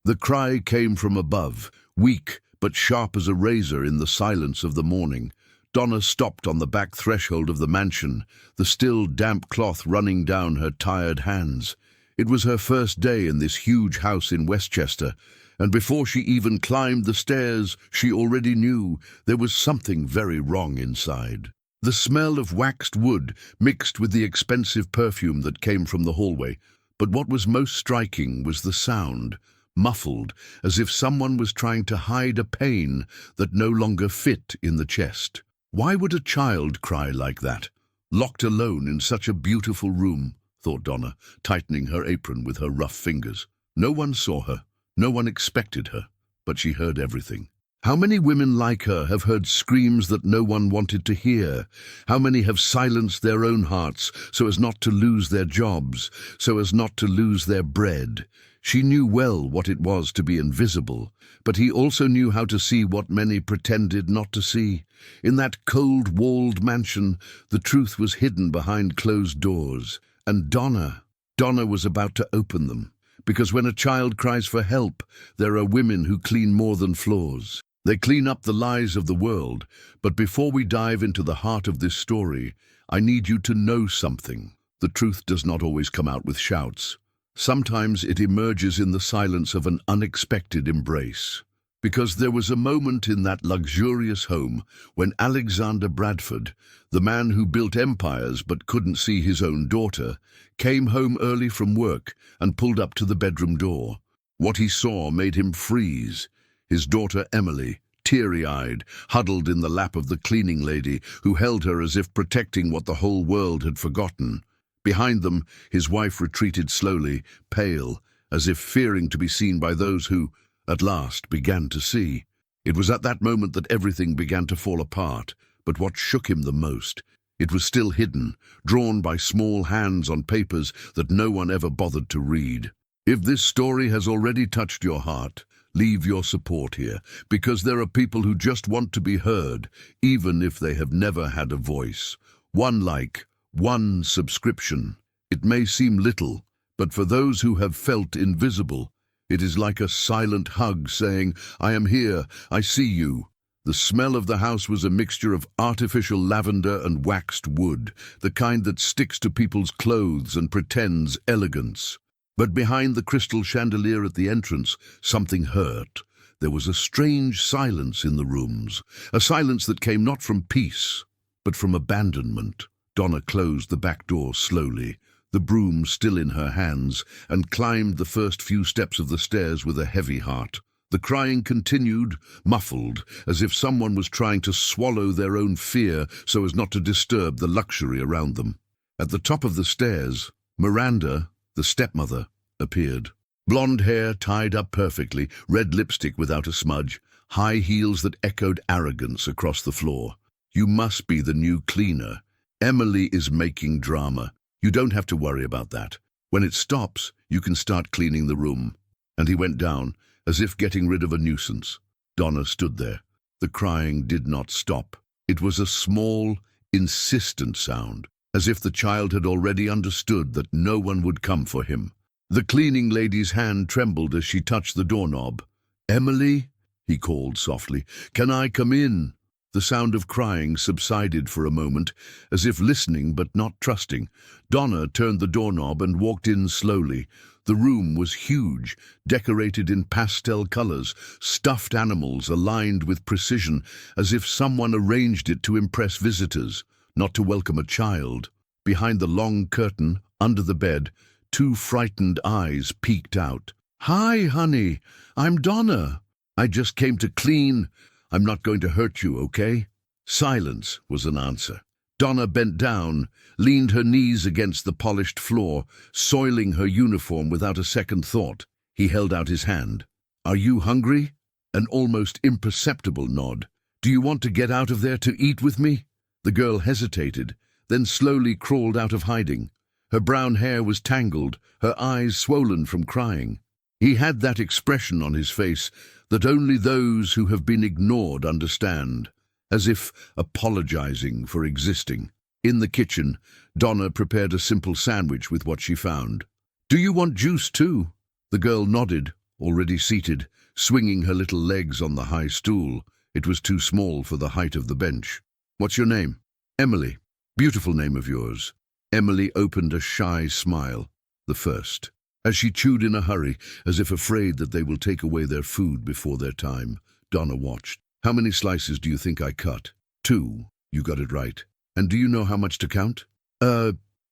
The cry came from above, weak but sharp as a razor in the silence of the morning. Donna stopped on the back threshold of the mansion, the still damp cloth running down her tired hands. It was her first day in this huge house in Westchester, and before she even climbed the stairs, she already knew there was something very wrong inside. The smell of waxed wood mixed with the expensive perfume that came from the hallway, but what was most striking was the sound, muffled, as if someone was trying to hide a pain that no longer fit in the chest. Why would a child cry like that, locked alone in such a beautiful room, thought Donna, tightening her apron with her rough fingers. No one saw her, no one expected her, but she heard everything. How many women like her have heard screams that no one wanted to hear? How many have silenced their own hearts so as not to lose their jobs, so as not to lose their bread? She knew well what it was to be invisible, but he also knew how to see what many pretended not to see. In that cold-walled mansion, the truth was hidden behind closed doors, and Donna was about to open them. Because when a child cries for help, there are women who clean more than floors. They clean up the lies of the world. But before we dive into the heart of this story, I need you to know something. The truth does not always come out with shouts. Sometimes it emerges in the silence of an unexpected embrace. Because there was a moment in that luxurious home when Alexander Bradford, the man who built empires but couldn't see his own daughter, came home early from work and pulled up to the bedroom door. What he saw made him freeze. His daughter Emily, teary-eyed, huddled in the lap of the cleaning lady who held her as if protecting what the whole world had forgotten. Behind them, his wife retreated slowly, pale, as if fearing to be seen by those who, at last, began to see. It was at that moment that everything began to fall apart, but what shook him the most, it was still hidden, drawn by small hands on papers that no one ever bothered to read. If this story has already touched your heart, leave your support here, because there are people who just want to be heard, even if they have never had a voice. One like, one subscription. It may seem little, but for those who have felt invisible, it is like a silent hug saying, I am here, I see you. The smell of the house was a mixture of artificial lavender and waxed wood, the kind that sticks to people's clothes and pretends elegance. But behind the crystal chandelier at the entrance, something hurt. There was a strange silence in the rooms, a silence that came not from peace, but from abandonment. Donna closed the back door slowly, the broom still in her hands, and climbed the first few steps of the stairs with a heavy heart. The crying continued, muffled, as if someone was trying to swallow their own fear so as not to disturb the luxury around them. At the top of the stairs, Miranda, the stepmother, appeared. Blonde hair tied up perfectly, red lipstick without a smudge, high heels that echoed arrogance across the floor. You must be the new cleaner. Emily is making drama. You don't have to worry about that. When it stops, you can start cleaning the room. And he went down, as if getting rid of a nuisance. Donna stood there. The crying did not stop. It was a small, insistent sound, as if the child had already understood that no one would come for him. The cleaning lady's hand trembled as she touched the doorknob. Emily, he called softly, can I come in? The sound of crying subsided for a moment, as if listening but not trusting. Donna turned the doorknob and walked in slowly. The room was huge, decorated in pastel colors, stuffed animals aligned with precision, as if someone arranged it to impress visitors, not to welcome a child. Behind the long curtain, under the bed, two frightened eyes peeked out. Hi, honey. I'm Donna. I just came to clean. I'm not going to hurt you, okay? Silence was an answer. Donna bent down, leaned her knees against the polished floor, soiling her uniform without a second thought. He held out his hand. Are you hungry? An almost imperceptible nod. Do you want to get out of there to eat with me? The girl hesitated, then slowly crawled out of hiding. Her brown hair was tangled, her eyes swollen from crying. He had that expression on his face that only those who have been ignored understand, as if apologizing for existing. In the kitchen, Donna prepared a simple sandwich with what she found. Do you want juice too? The girl nodded, already seated, swinging her little legs on the high stool. It was too small for the height of the bench. "What's your name?" "Emily." "Beautiful name of yours." Emily opened a shy smile, the first. As she chewed in a hurry, as if afraid that they will take away their food before their time, Donna watched. "How many slices do you think I cut?" "2. You got it right. And do you know how much to count?"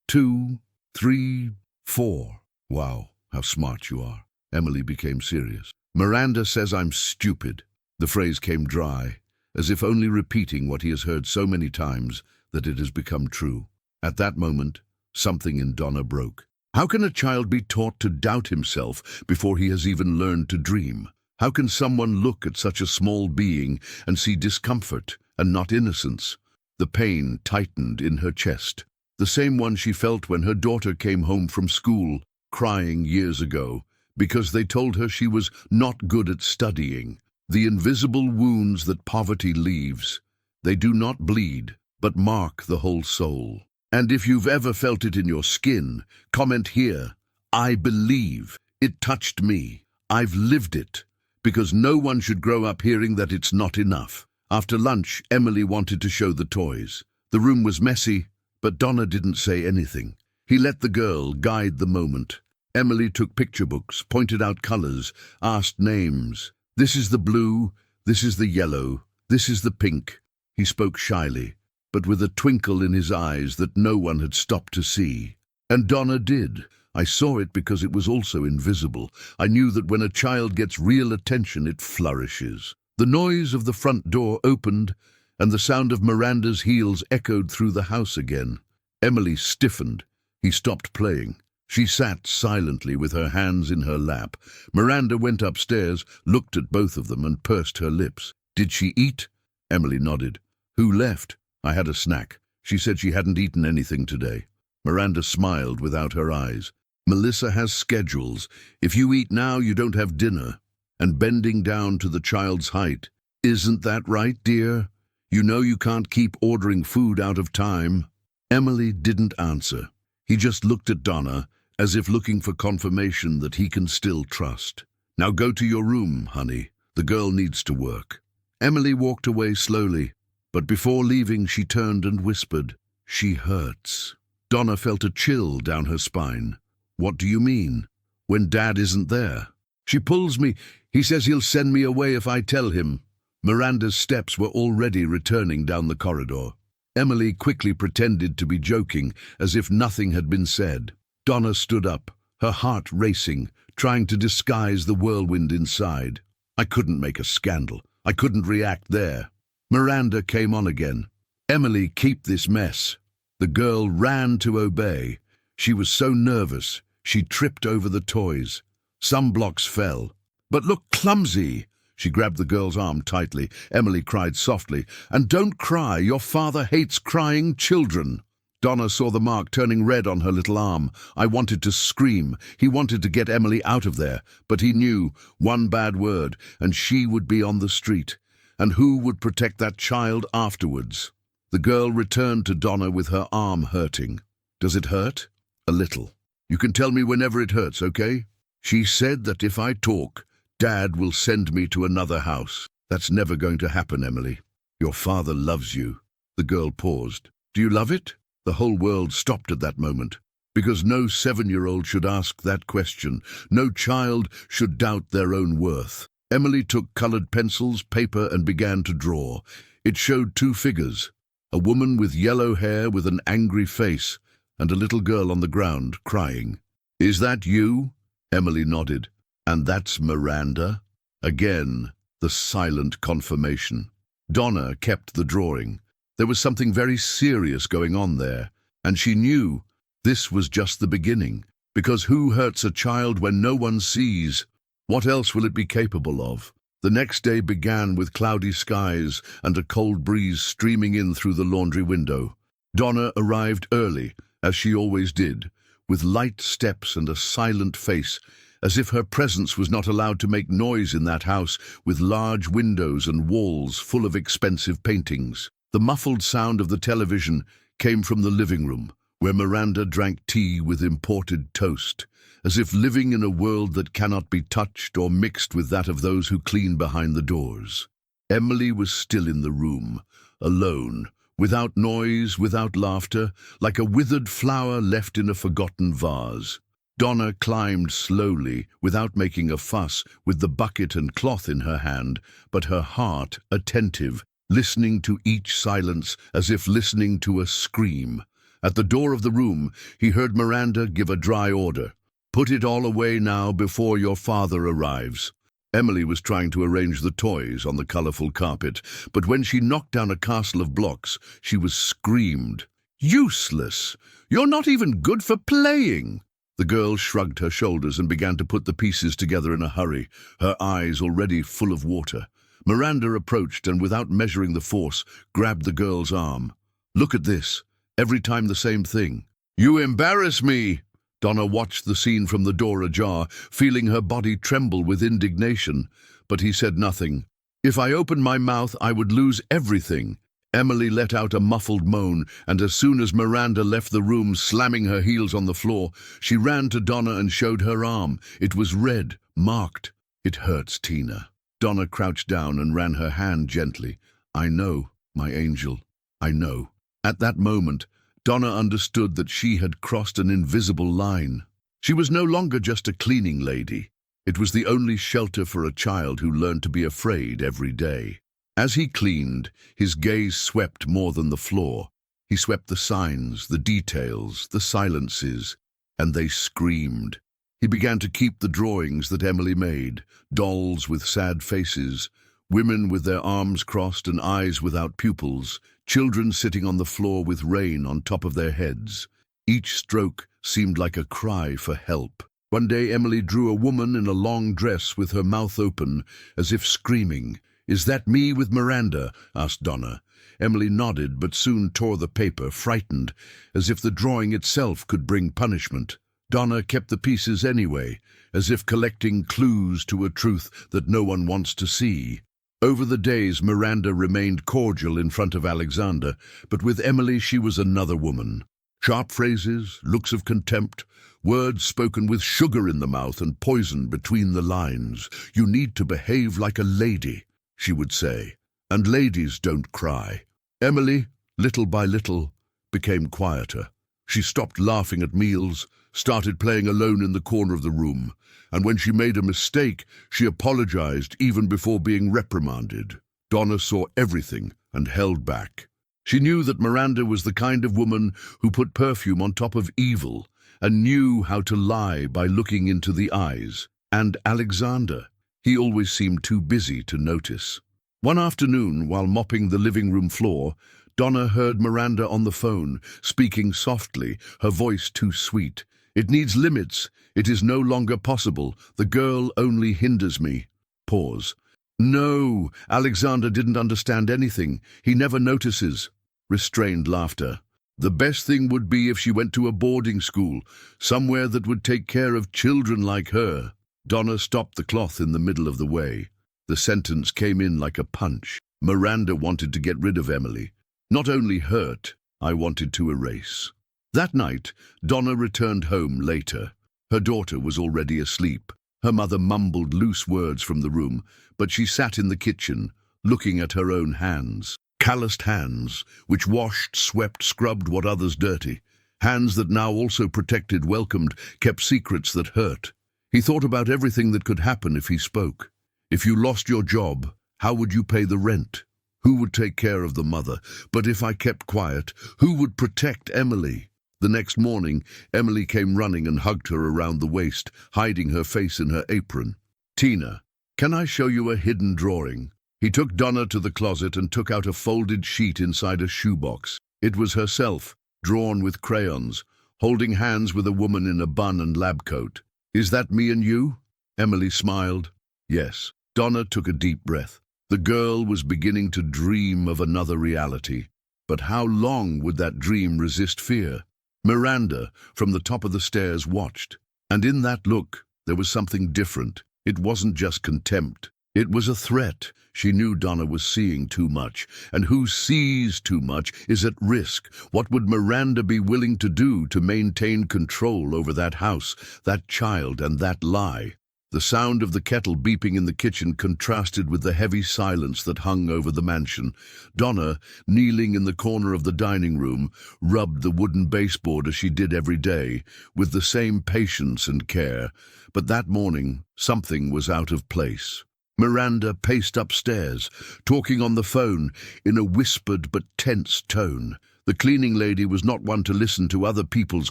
2, 3, 4. "Wow, how smart you are." Emily became serious. "Miranda says I'm stupid." The phrase came dry, as if only repeating what he has heard so many times that it has become true. At that moment, something in Donna broke. How can a child be taught to doubt himself before he has even learned to dream? How can someone look at such a small being and see discomfort and not innocence? The pain tightened in her chest, the same one she felt when her daughter came home from school, crying years ago, because they told her she was not good at studying. The invisible wounds that poverty leaves. They do not bleed, but mark the whole soul. And if you've ever felt it in your skin, comment here. I believe. It touched me. I've lived it. Because no one should grow up hearing that it's not enough. After lunch, Emily wanted to show the toys. The room was messy, but Donna didn't say anything. He let the girl guide the moment. Emily took picture books, pointed out colors, asked names. "This is the blue, this is the yellow, this is the pink." He spoke shyly, but with a twinkle in his eyes that no one had stopped to see. And Donna did. I saw it because it was also invisible. I knew that when a child gets real attention, it flourishes. The noise of the front door opened, and the sound of Miranda's heels echoed through the house again. Emily stiffened. He stopped playing. She sat silently with her hands in her lap. Miranda went upstairs, looked at both of them, and pursed her lips. "Did she eat?" Emily nodded. "Who left?" "I had a snack. She said she hadn't eaten anything today." Miranda smiled without her eyes. "Melissa has schedules. If you eat now, you don't have dinner." And bending down to the child's height. "Isn't that right, dear? You know you can't keep ordering food out of time." Emily didn't answer. He just looked at Donna, as if looking for confirmation that he can still trust. "Now go to your room, honey. The girl needs to work." Emily walked away slowly, but before leaving she turned and whispered, "She hurts." Donna felt a chill down her spine. "What do you mean?" "When Dad isn't there. She pulls me. He says he'll send me away if I tell him." Miranda's steps were already returning down the corridor. Emily quickly pretended to be joking, as if nothing had been said. Donna stood up, her heart racing, trying to disguise the whirlwind inside. "I couldn't make a scandal. I couldn't react there." Miranda came on again. "Emily, keep this mess." The girl ran to obey. She was so nervous, she tripped over the toys. Some blocks fell. "But look clumsy!" She grabbed the girl's arm tightly. Emily cried softly, "And don't cry, your father hates crying children." Donna saw the mark turning red on her little arm. I wanted to scream. He wanted to get Emily out of there, but he knew one bad word, and she would be on the street. And who would protect that child afterwards? The girl returned to Donna with her arm hurting. "Does it hurt?" "A little. You can tell me whenever it hurts, okay?" "She said that if I talk, Dad will send me to another house." "That's never going to happen, Emily. Your father loves you." The girl paused. "Do you love it?" The whole world stopped at that moment, because no 7-year-old should ask that question. No child should doubt their own worth. Emily took colored pencils, paper, and began to draw. It showed 2 figures, a woman with yellow hair with an angry face, and a little girl on the ground, crying. "Is that you?" Emily nodded. "And that's Miranda?" Again, the silent confirmation. Donna kept the drawing. There was something very serious going on there, and she knew this was just the beginning, because who hurts a child when no one sees? What else will it be capable of? The next day began with cloudy skies and a cold breeze streaming in through the laundry window. Donna arrived early, as she always did, with light steps and a silent face, as if her presence was not allowed to make noise in that house with large windows and walls full of expensive paintings. The muffled sound of the television came from the living room, where Miranda drank tea with imported toast, as if living in a world that cannot be touched or mixed with that of those who clean behind the doors. Emily was still in the room, alone, without noise, without laughter, like a withered flower left in a forgotten vase. Donna climbed slowly, without making a fuss, with the bucket and cloth in her hand, but her heart attentive, listening to each silence as if listening to a scream. At the door of the room, he heard Miranda give a dry order. "Put it all away now before your father arrives." Emily was trying to arrange the toys on the colorful carpet, but when she knocked down a castle of blocks, she was screamed. "Useless! You're not even good for playing!" The girl shrugged her shoulders and began to put the pieces together in a hurry, her eyes already full of water. Miranda approached and, without measuring the force, grabbed the girl's arm. "Look at this. Every time the same thing." "You embarrass me!" Donna watched the scene from the door ajar, feeling her body tremble with indignation, but he said nothing. "If I opened my mouth, I would lose everything." Emily let out a muffled moan, and as soon as Miranda left the room, slamming her heels on the floor, she ran to Donna and showed her arm. It was red, marked. "It hurts, Tina." Donna crouched down and ran her hand gently. "I know, my angel, I know." At that moment, Donna understood that she had crossed an invisible line. She was no longer just a cleaning lady. It was the only shelter for a child who learned to be afraid every day. As he cleaned, his gaze swept more than the floor. He swept the signs, the details, the silences, and they screamed. He began to keep the drawings that Emily made, dolls with sad faces, women with their arms crossed and eyes without pupils, children sitting on the floor with rain on top of their heads. Each stroke seemed like a cry for help. One day Emily drew a woman in a long dress with her mouth open, as if screaming. "Is that me with Miranda?" asked Donna. Emily nodded, but soon tore the paper, frightened, as if the drawing itself could bring punishment. Donna kept the pieces anyway, as if collecting clues to a truth that no one wants to see. Over the days, Miranda remained cordial in front of Alexander, but with Emily she was another woman. Sharp phrases, looks of contempt, words spoken with sugar in the mouth and poison between the lines. "You need to behave like a lady," she would say, "and ladies don't cry." Emily, little by little, became quieter. She stopped laughing at meals, started playing alone in the corner of the room, and when she made a mistake, she apologized even before being reprimanded. Donna saw everything and held back. She knew that Miranda was the kind of woman who put perfume on top of evil and knew how to lie by looking into the eyes. And Alexander, he always seemed too busy to notice. One afternoon, while mopping the living room floor, Donna heard Miranda on the phone, speaking softly, her voice too sweet. "It needs limits. It is no longer possible. The girl only hinders me." Pause. "No, Alexander didn't understand anything. He never notices." Restrained laughter. "The best thing would be if she went to a boarding school, somewhere that would take care of children like her." Donna stopped the cloth in the middle of the way. The sentence came in like a punch. Miranda wanted to get rid of Emily. Not only hurt, I wanted to erase. That night, Donna returned home later. Her daughter was already asleep. Her mother mumbled loose words from the room, but she sat in the kitchen, looking at her own hands. Calloused hands, which washed, swept, scrubbed what others dirty. Hands that now also protected, welcomed, kept secrets that hurt. He thought about everything that could happen if he spoke. If you lost your job, how would you pay the rent? Who would take care of the mother? But if I kept quiet, who would protect Emily? The next morning, Emily came running and hugged her around the waist, hiding her face in her apron. "Tina, can I show you a hidden drawing?" He took Donna to the closet and took out a folded sheet inside a shoebox. It was herself, drawn with crayons, holding hands with a woman in a bun and lab coat. "Is that me and you?" Emily smiled. Yes. Donna took a deep breath. The girl was beginning to dream of another reality. But how long would that dream resist fear? Miranda, from the top of the stairs, watched. And in that look, there was something different. It wasn't just contempt. It was a threat. She knew Donna was seeing too much, and who sees too much is at risk. What would Miranda be willing to do to maintain control over that house, that child, and that lie? The sound of the kettle beeping in the kitchen contrasted with the heavy silence that hung over the mansion. Donna, kneeling in the corner of the dining room, rubbed the wooden baseboard as she did every day, with the same patience and care. But that morning, something was out of place. Miranda paced upstairs, talking on the phone in a whispered but tense tone. The cleaning lady was not one to listen to other people's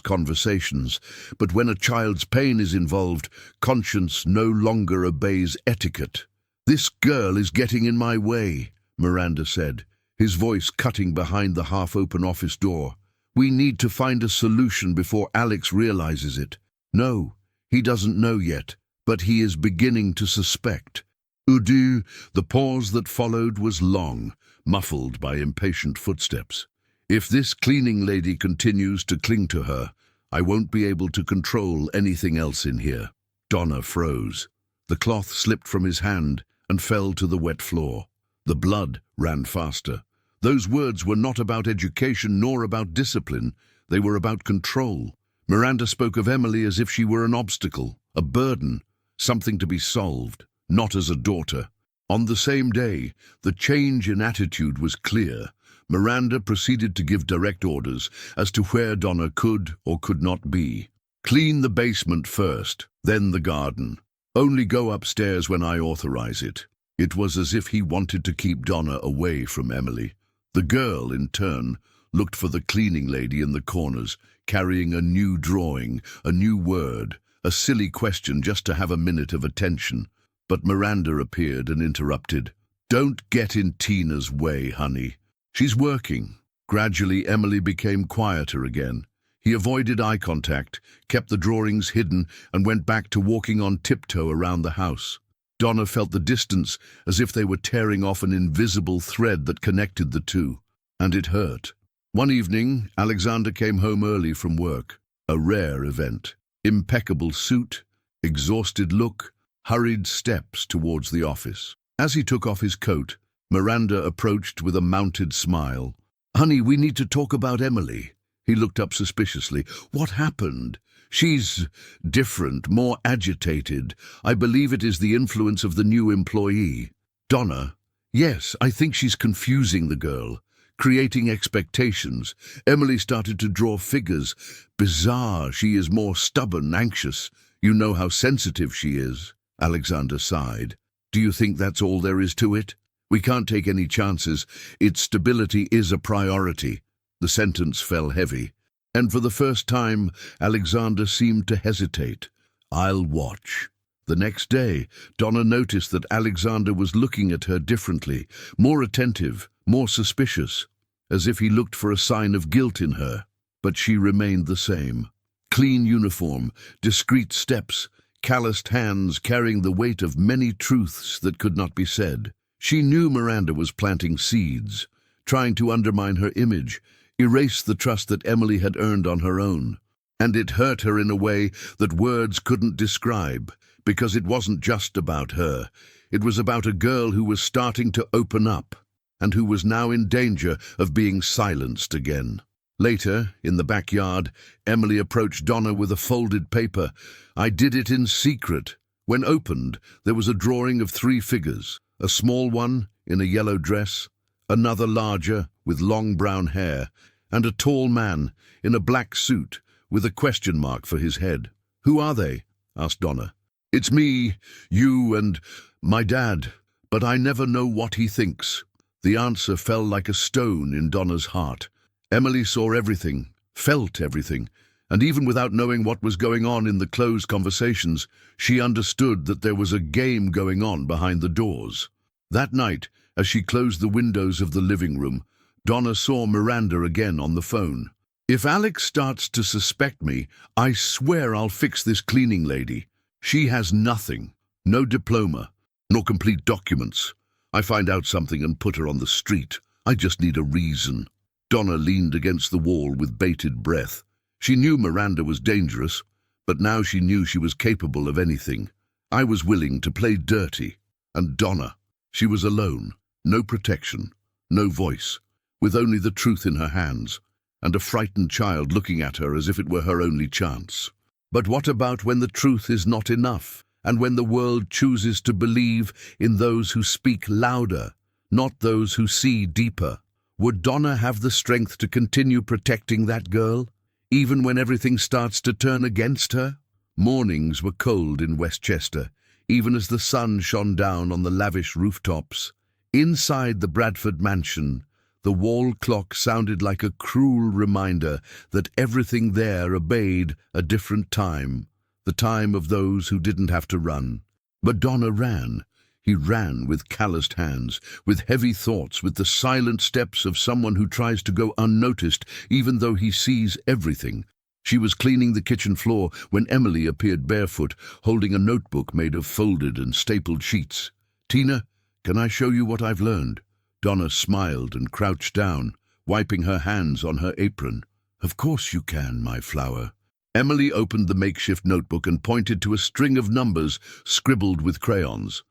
conversations, but when a child's pain is involved, conscience no longer obeys etiquette. "This girl is getting in my way," Miranda said, his voice cutting behind the half-open office door. "We need to find a solution before Alex realizes it." "No, he doesn't know yet, but he is beginning to suspect." "Udu." The pause that followed was long, muffled by impatient footsteps. "If this cleaning lady continues to cling to her, I won't be able to control anything else in here." Donna froze. The cloth slipped from his hand and fell to the wet floor. The blood ran faster. Those words were not about education nor about discipline. They were about control. Miranda spoke of Emily as if she were an obstacle, a burden, something to be solved, not as a daughter. On the same day, the change in attitude was clear. Miranda proceeded to give direct orders as to where Donna could or could not be. "Clean the basement first, then the garden. Only go upstairs when I authorize it." It was as if he wanted to keep Donna away from Emily. The girl, in turn, looked for the cleaning lady in the corners, carrying a new drawing, a new word, a silly question just to have a minute of attention. But Miranda appeared and interrupted. "Don't get in Tina's way, honey. She's working." Gradually, Emily became quieter again. He avoided eye contact, kept the drawings hidden, and went back to walking on tiptoe around the house. Donna felt the distance as if they were tearing off an invisible thread that connected the two, and it hurt. One evening, Alexander came home early from work, a rare event. Impeccable suit, exhausted look, hurried steps towards the office. As he took off his coat, Miranda approached with a mounted smile. "Honey, we need to talk about Emily." He looked up suspiciously. "What happened?" "She's different, more agitated. I believe it is the influence of the new employee." "Donna?" "Yes, I think she's confusing the girl, creating expectations. Emily started to draw figures. Bizarre, she is more stubborn, anxious. You know how sensitive she is." Alexander sighed. "Do you think that's all there is to it? We can't take any chances. Its stability is a priority." The sentence fell heavy, and for the first time, Alexander seemed to hesitate. "I'll watch." The next day, Donna noticed that Alexander was looking at her differently, more attentive, more suspicious, as if he looked for a sign of guilt in her. But she remained the same. Clean uniform, discreet steps, calloused hands carrying the weight of many truths that could not be said. She knew Miranda was planting seeds, trying to undermine her image, erase the trust that Emily had earned on her own. And it hurt her in a way that words couldn't describe, because it wasn't just about her. It was about a girl who was starting to open up, and who was now in danger of being silenced again. Later, in the backyard, Emily approached Donna with a folded paper. "I did it in secret." When opened, there was a drawing of 3 figures. A small one in a yellow dress, another larger with long brown hair, and a tall man in a black suit with a question mark for his head. "Who are they?" asked Donna. "It's me, you, and my dad, but I never know what he thinks." The answer fell like a stone in Donna's heart. Emily saw everything, felt everything, and even without knowing what was going on in the closed conversations, she understood that there was a game going on behind the doors. That night, as she closed the windows of the living room, Donna saw Miranda again on the phone. "If Alex starts to suspect me, I swear I'll fix this cleaning lady. She has nothing, no diploma, nor complete documents. I find out something and put her on the street. I just need a reason." Donna leaned against the wall with bated breath. She knew Miranda was dangerous, but now she knew she was capable of anything. "I was willing to play dirty." And Donna, she was alone, no protection, no voice, with only the truth in her hands, and a frightened child looking at her as if it were her only chance. But what about when the truth is not enough, and when the world chooses to believe in those who speak louder, not those who see deeper? Would Donna have the strength to continue protecting that girl, even when everything starts to turn against her? Mornings were cold in Westchester, even as the sun shone down on the lavish rooftops. Inside the Bradford mansion, the wall clock sounded like a cruel reminder that everything there obeyed a different time, the time of those who didn't have to run. But Donna ran. He ran with calloused hands, with heavy thoughts, with the silent steps of someone who tries to go unnoticed even though he sees everything. She was cleaning the kitchen floor when Emily appeared barefoot, holding a notebook made of folded and stapled sheets. "Tina, can I show you what I've learned?" Donna smiled and crouched down, wiping her hands on her apron. "Of course you can, my flower." Emily opened the makeshift notebook and pointed to a string of numbers scribbled with crayons.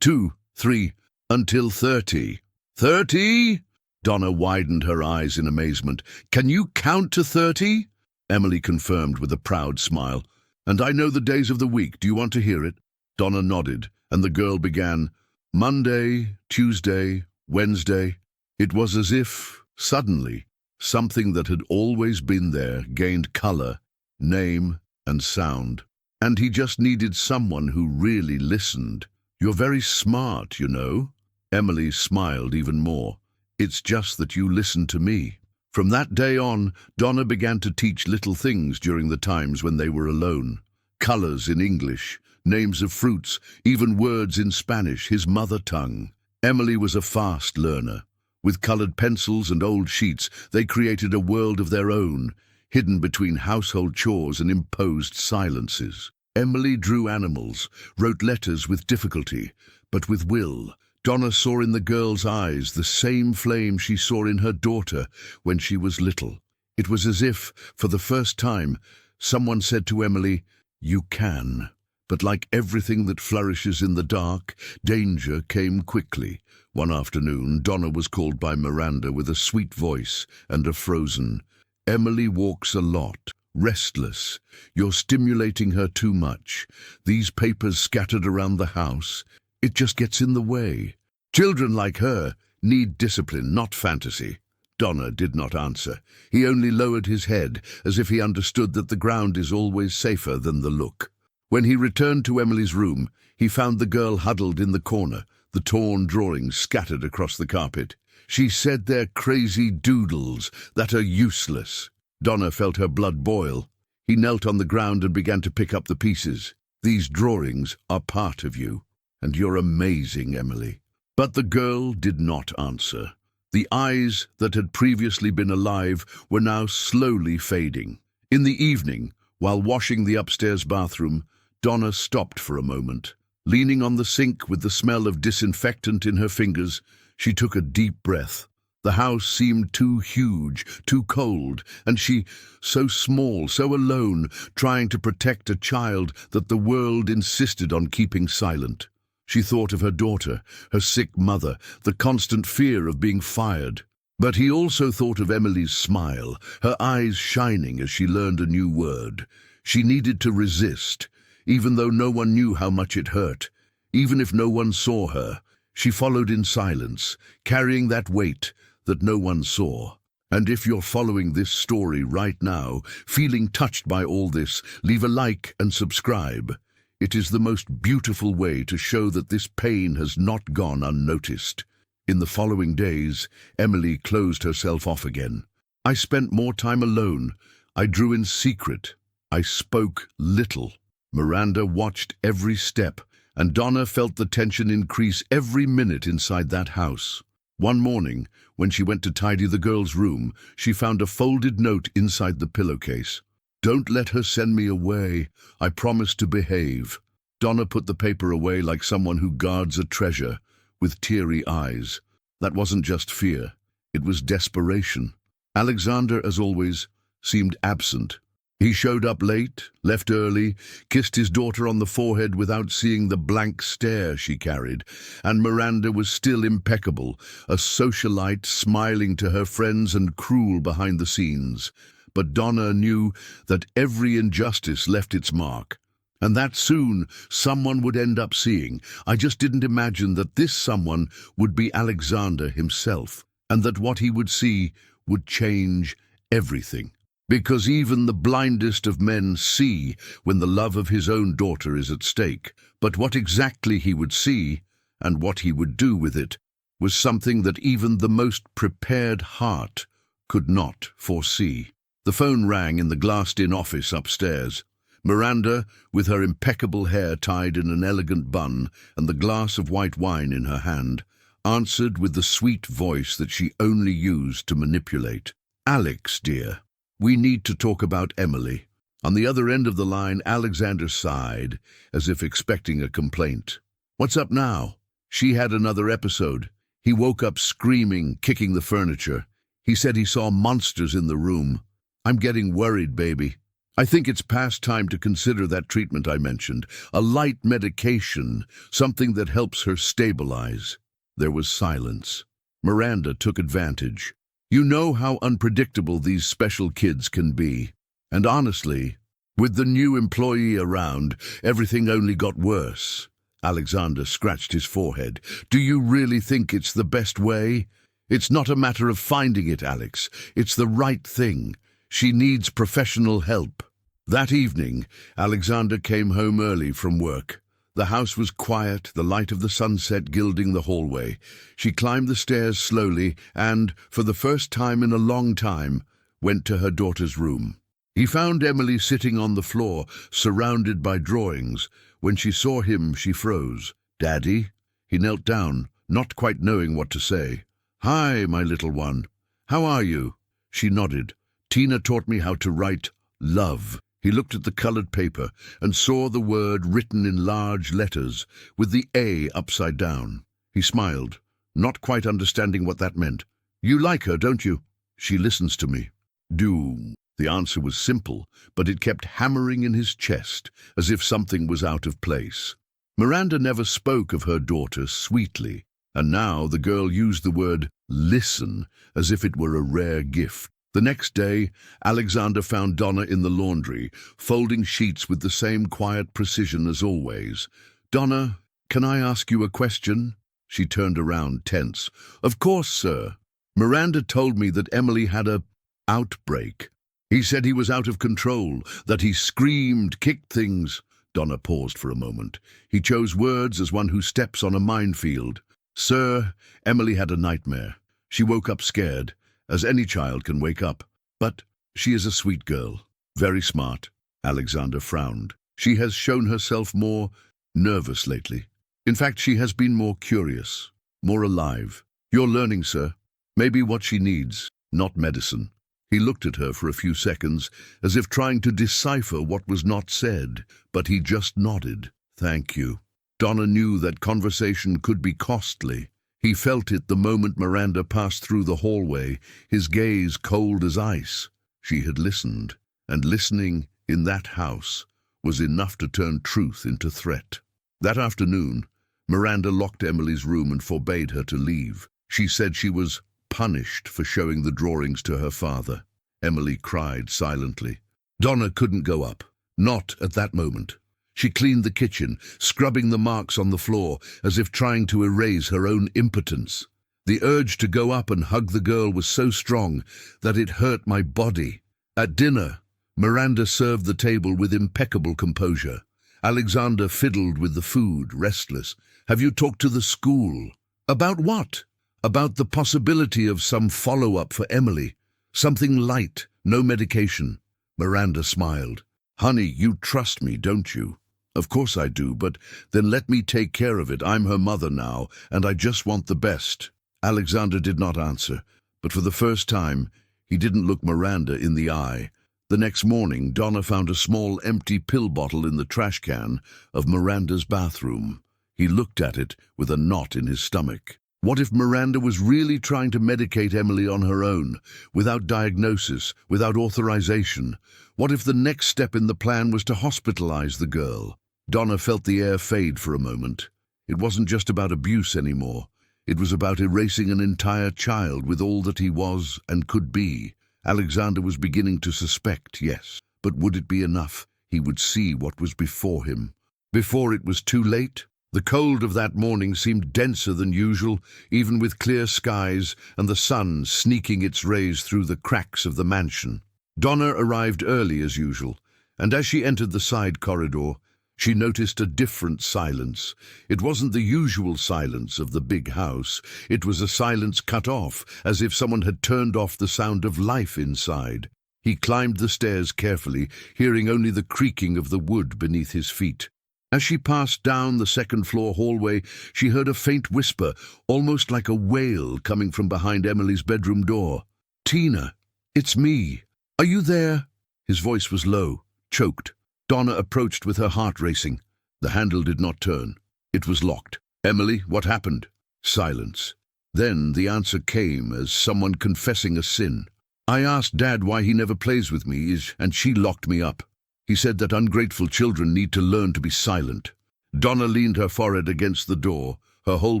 2, 3, until 30. 30? Donna widened her eyes in amazement. "Can you count to 30? Emily confirmed with a proud smile. "And I know the days of the week. Do you want to hear it?" Donna nodded, and the girl began. Monday, Tuesday, Wednesday. It was as if, suddenly, something that had always been there gained color, name, and sound. And he just needed someone who really listened. "You're very smart, you know." Emily smiled even more. "It's just that you listen to me." From that day on, Donna began to teach little things during the times when they were alone. Colors in English, names of fruits, even words in Spanish, his mother tongue. Emily was a fast learner. With colored pencils and old sheets, they created a world of their own, hidden between household chores and imposed silences. Emily drew animals, wrote letters with difficulty, but with will. Donna saw in the girl's eyes the same flame she saw in her daughter when she was little. It was as if, for the first time, someone said to Emily, "You can." But like everything that flourishes in the dark, danger came quickly. One afternoon, Donna was called by Miranda with a sweet voice and a frozen, "Emily walks a lot. Restless. You're stimulating her too much. These papers scattered around the house. It just gets in the way. Children like her need discipline, not fantasy." Donna did not answer. He only lowered his head, as if he understood that the ground is always safer than the look. When he returned to Emily's room, he found the girl huddled in the corner, the torn drawings scattered across the carpet. "She said they're crazy doodles that are useless." Donna felt her blood boil. He knelt on the ground and began to pick up the pieces. "These drawings are part of you, and you're amazing, Emily." But the girl did not answer. The eyes that had previously been alive were now slowly fading. In the evening, while washing the upstairs bathroom, Donna stopped for a moment. Leaning on the sink with the smell of disinfectant in her fingers, she took a deep breath. The house seemed too huge, too cold, and she, so small, so alone, trying to protect a child that the world insisted on keeping silent. She thought of her daughter, her sick mother, the constant fear of being fired. But he also thought of Emily's smile, her eyes shining as she learned a new word. She needed to resist, even though no one knew how much it hurt. Even if no one saw her, she followed in silence, carrying that weight that no one saw. And if you're following this story right now, feeling touched by all this, leave a like and subscribe. It is the most beautiful way to show that this pain has not gone unnoticed. In the following days, Emily closed herself off again. "I spent more time alone. I drew in secret. I spoke little." Miranda watched every step, and Donna felt the tension increase every minute inside that house. One morning, when she went to tidy the girl's room, she found a folded note inside the pillowcase. "Don't let her send me away. I promise to behave." Donna put the paper away like someone who guards a treasure, with teary eyes. That wasn't just fear. It was desperation. Alexander, as always, seemed absent. He showed up late, left early, kissed his daughter on the forehead without seeing the blank stare she carried, and Miranda was still impeccable, a socialite smiling to her friends and cruel behind the scenes. But Donna knew that every injustice left its mark, and that soon someone would end up seeing. I just didn't imagine that this someone would be Alexander himself, and that what he would see would change everything. Because even the blindest of men see when the love of his own daughter is at stake. But what exactly he would see, and what he would do with it, was something that even the most prepared heart could not foresee. The phone rang in the glassed-in office upstairs. Miranda, with her impeccable hair tied in an elegant bun and the glass of white wine in her hand, answered with the sweet voice that she only used to manipulate. "Alex, dear. We need to talk about Emily." On the other end of the line, Alexander sighed, as if expecting a complaint. "What's up now?" "She had another episode. He woke up screaming, kicking the furniture. He said he saw monsters in the room. I'm getting worried, baby. I think it's past time to consider that treatment I mentioned, a light medication, something that helps her stabilize." There was silence. Miranda took advantage. "You know how unpredictable these special kids can be. And honestly, with the new employee around, everything only got worse." Alexander scratched his forehead. "Do you really think it's the best way?" "It's not a matter of finding it, Alex. It's the right thing. She needs professional help." That evening, Alexander came home early from work. The house was quiet, the light of the sunset gilding the hallway. She climbed the stairs slowly and, for the first time in a long time, went to her daughter's room. He found Emily sitting on the floor, surrounded by drawings. When she saw him, she froze. "Daddy?" He knelt down, not quite knowing what to say. "Hi, my little one. How are you?" She nodded. "Tina taught me how to write love." He looked at the colored paper and saw the word written in large letters, with the A upside down. He smiled, not quite understanding what that meant. "You like her, don't you?" "She listens to me." "Do?" The answer was simple, but it kept hammering in his chest, as if something was out of place. Miranda never spoke of her daughter sweetly, and now the girl used the word listen as if it were a rare gift. The next day, Alexander found Donna in the laundry, folding sheets with the same quiet precision as always. "Donna, can I ask you a question?" She turned around, tense. "Of course, sir." "Miranda told me that Emily had a outbreak. He said he was out of control, that he screamed, kicked things." Donna paused for a moment. He chose words as one who steps on a minefield. "Sir, Emily had a nightmare. She woke up scared, as any child can wake up. But she is a sweet girl, very smart." Alexander frowned. "She has shown herself more nervous lately. In fact, she has been more curious, more alive. You're learning, sir. Maybe what she needs, not medicine." He looked at her for a few seconds, as if trying to decipher what was not said, but he just nodded. "Thank you." Donna knew that conversation could be costly. He felt it the moment Miranda passed through the hallway, his gaze cold as ice. She had listened, and listening in that house was enough to turn truth into threat. That afternoon, Miranda locked Emily's room and forbade her to leave. She said she was punished for showing the drawings to her father. Emily cried silently. Donna couldn't go up, not at that moment. She cleaned the kitchen, scrubbing the marks on the floor, as if trying to erase her own impotence. The urge to go up and hug the girl was so strong that it hurt my body. At dinner, Miranda served the table with impeccable composure. Alexander fiddled with the food, restless. "Have you talked to the school?" "About what?" "About the possibility of some follow-up for Emily. Something light, no medication." Miranda smiled. "Honey, you trust me, don't you?" "Of course I do, but then let me take care of it. I'm her mother now, and I just want the best." Alexander did not answer, but for the first time, he didn't look Miranda in the eye. The next morning, Donna found a small empty pill bottle in the trash can of Miranda's bathroom. He looked at it with a knot in his stomach. What if Miranda was really trying to medicate Emily on her own, without diagnosis, without authorization? What if the next step in the plan was to hospitalize the girl? Donna felt the air fade for a moment. It wasn't just about abuse anymore. It was about erasing an entire child with all that he was and could be. Alexander was beginning to suspect, yes. But would it be enough? He would see what was before him. Before it was too late? The cold of that morning seemed denser than usual, even with clear skies and the sun sneaking its rays through the cracks of the mansion. Donna arrived early as usual, and as she entered the side corridor, she noticed a different silence. It wasn't the usual silence of the big house. It was a silence cut off, as if someone had turned off the sound of life inside. He climbed the stairs carefully, hearing only the creaking of the wood beneath his feet. As she passed down the second-floor hallway, she heard a faint whisper, almost like a wail, coming from behind Emily's bedroom door. "Tina, it's me. Are you there?" His voice was low, choked. Donna approached with her heart racing. The handle did not turn. It was locked. "Emily, what happened?" Silence. Then the answer came as someone confessing a sin. "I asked Dad why he never plays with me, and she locked me up. He said that ungrateful children need to learn to be silent." Donna leaned her forehead against the door, her whole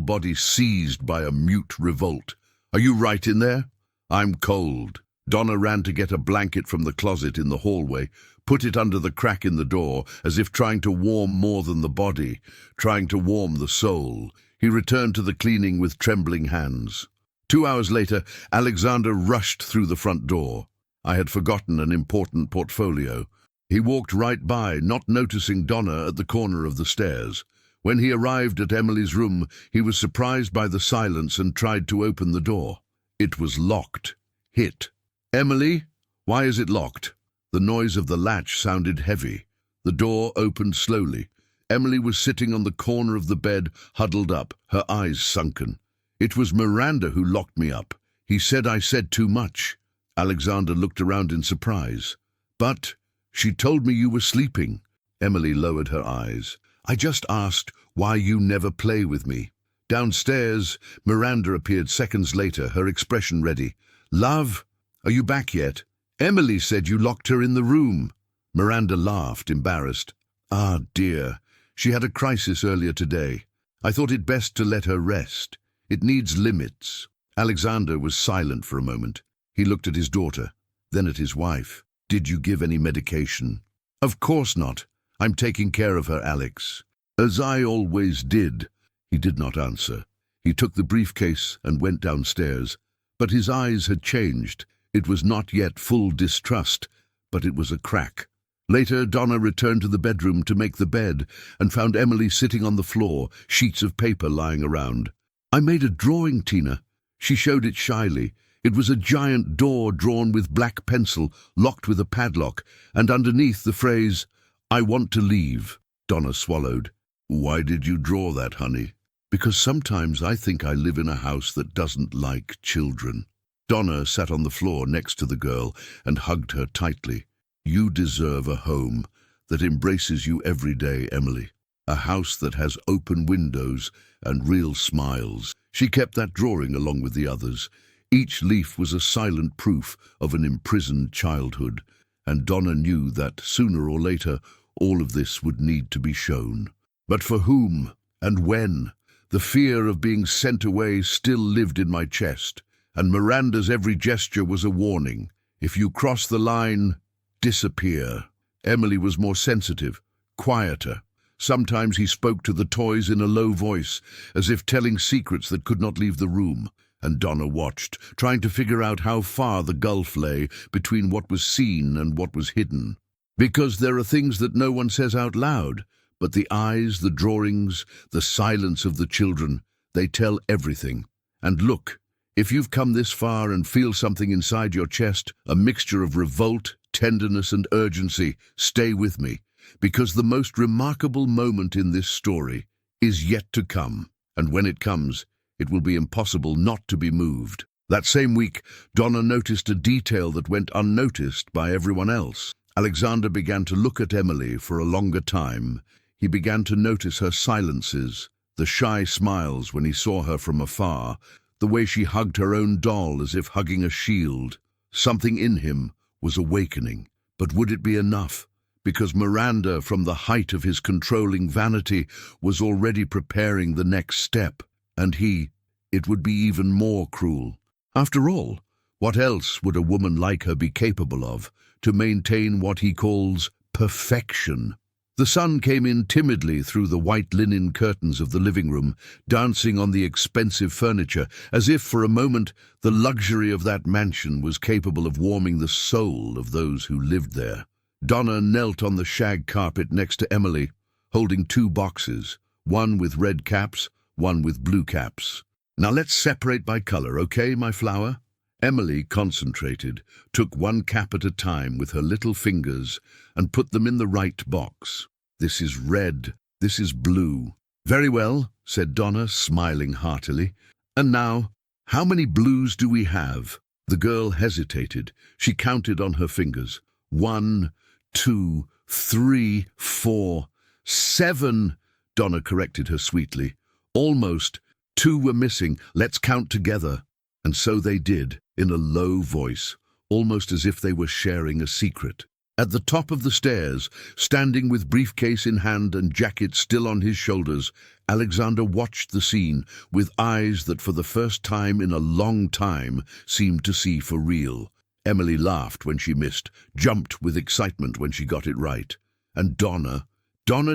body seized by a mute revolt. "Are you right in there?" "I'm cold." Donna ran to get a blanket from the closet in the hallway, put it under the crack in the door, as if trying to warm more than the body, trying to warm the soul. He returned to the cleaning with trembling hands. 2 hours later, Alexander rushed through the front door. I had forgotten an important portfolio. He walked right by, not noticing Donna at the corner of the stairs. When he arrived at Emily's room, he was surprised by the silence and tried to open the door. It was locked. Hit. "Emily, why is it locked?" The noise of the latch sounded heavy. The door opened slowly. Emily was sitting on the corner of the bed, huddled up, her eyes sunken. "It was Miranda who locked me up. He said I said too much." Alexander looked around in surprise. "But she told me you were sleeping." Emily lowered her eyes. "I just asked why you never play with me." Downstairs, Miranda appeared seconds later, her expression ready. "Love, are you back yet? Emily said you locked her in the room." Miranda laughed, embarrassed. "Ah, dear. She had a crisis earlier today. I thought it best to let her rest. It needs limits." Alexander was silent for a moment. He looked at his daughter, then at his wife. "Did you give any medication?" "Of course not. I'm taking care of her, Alex." "As I always did." He did not answer. He took the briefcase and went downstairs. But his eyes had changed. It was not yet full distrust, but it was a crack. Later, Donna returned to the bedroom to make the bed and found Emily sitting on the floor, sheets of paper lying around. "I made a drawing, Tina." She showed it shyly. It was a giant door drawn with black pencil, locked with a padlock, and underneath the phrase, "I want to leave." Donna swallowed. "Why did you draw that, honey?" "Because sometimes I think I live in a house that doesn't like children." Donna sat on the floor next to the girl and hugged her tightly. "You deserve a home that embraces you every day, Emily. A house that has open windows and real smiles." She kept that drawing along with the others. Each leaf was a silent proof of an imprisoned childhood, and Donna knew that sooner or later all of this would need to be shown. But for whom and when? The fear of being sent away still lived in my chest, and Miranda's every gesture was a warning. If you cross the line, disappear. Emily was more sensitive, quieter. Sometimes he spoke to the toys in a low voice, as if telling secrets that could not leave the room. And Donna watched, trying to figure out how far the gulf lay between what was seen and what was hidden. Because there are things that no one says out loud, but the eyes, the drawings, the silence of the children, they tell everything. And look, if you've come this far and feel something inside your chest, a mixture of revolt, tenderness, and urgency, stay with me, because the most remarkable moment in this story is yet to come. And when it comes, it will be impossible not to be moved. That same week, Donna noticed a detail that went unnoticed by everyone else. Alexander began to look at Emily for a longer time. He began to notice her silences, the shy smiles when he saw her from afar, the way she hugged her own doll as if hugging a shield. Something in him was awakening. But would it be enough? Because Miranda, from the height of his controlling vanity, was already preparing the next step, and it would be even more cruel. After all, what else would a woman like her be capable of to maintain what he calls perfection? The sun came in timidly through the white linen curtains of the living room, dancing on the expensive furniture, as if for a moment the luxury of that mansion was capable of warming the soul of those who lived there. Donna knelt on the shag carpet next to Emily, holding two boxes, one with red caps, one with blue caps. "Now let's separate by color, okay, my flower?" Emily concentrated, took one cap at a time with her little fingers, and put them in the right box. "This is red, this is blue." "Very well," said Donna, smiling heartily. "And now, how many blues do we have?" The girl hesitated. She counted on her fingers. 1, 2, 3, 4, 7. Donna corrected her sweetly. "Almost. 2 were missing. Let's count together." And so they did, in a low voice, almost as if they were sharing a secret. At the top of the stairs, standing with briefcase in hand and jacket still on his shoulders, Alexander watched the scene with eyes that for the first time in a long time seemed to see for real. Emily laughed when she missed, jumped with excitement when she got it right. And Donna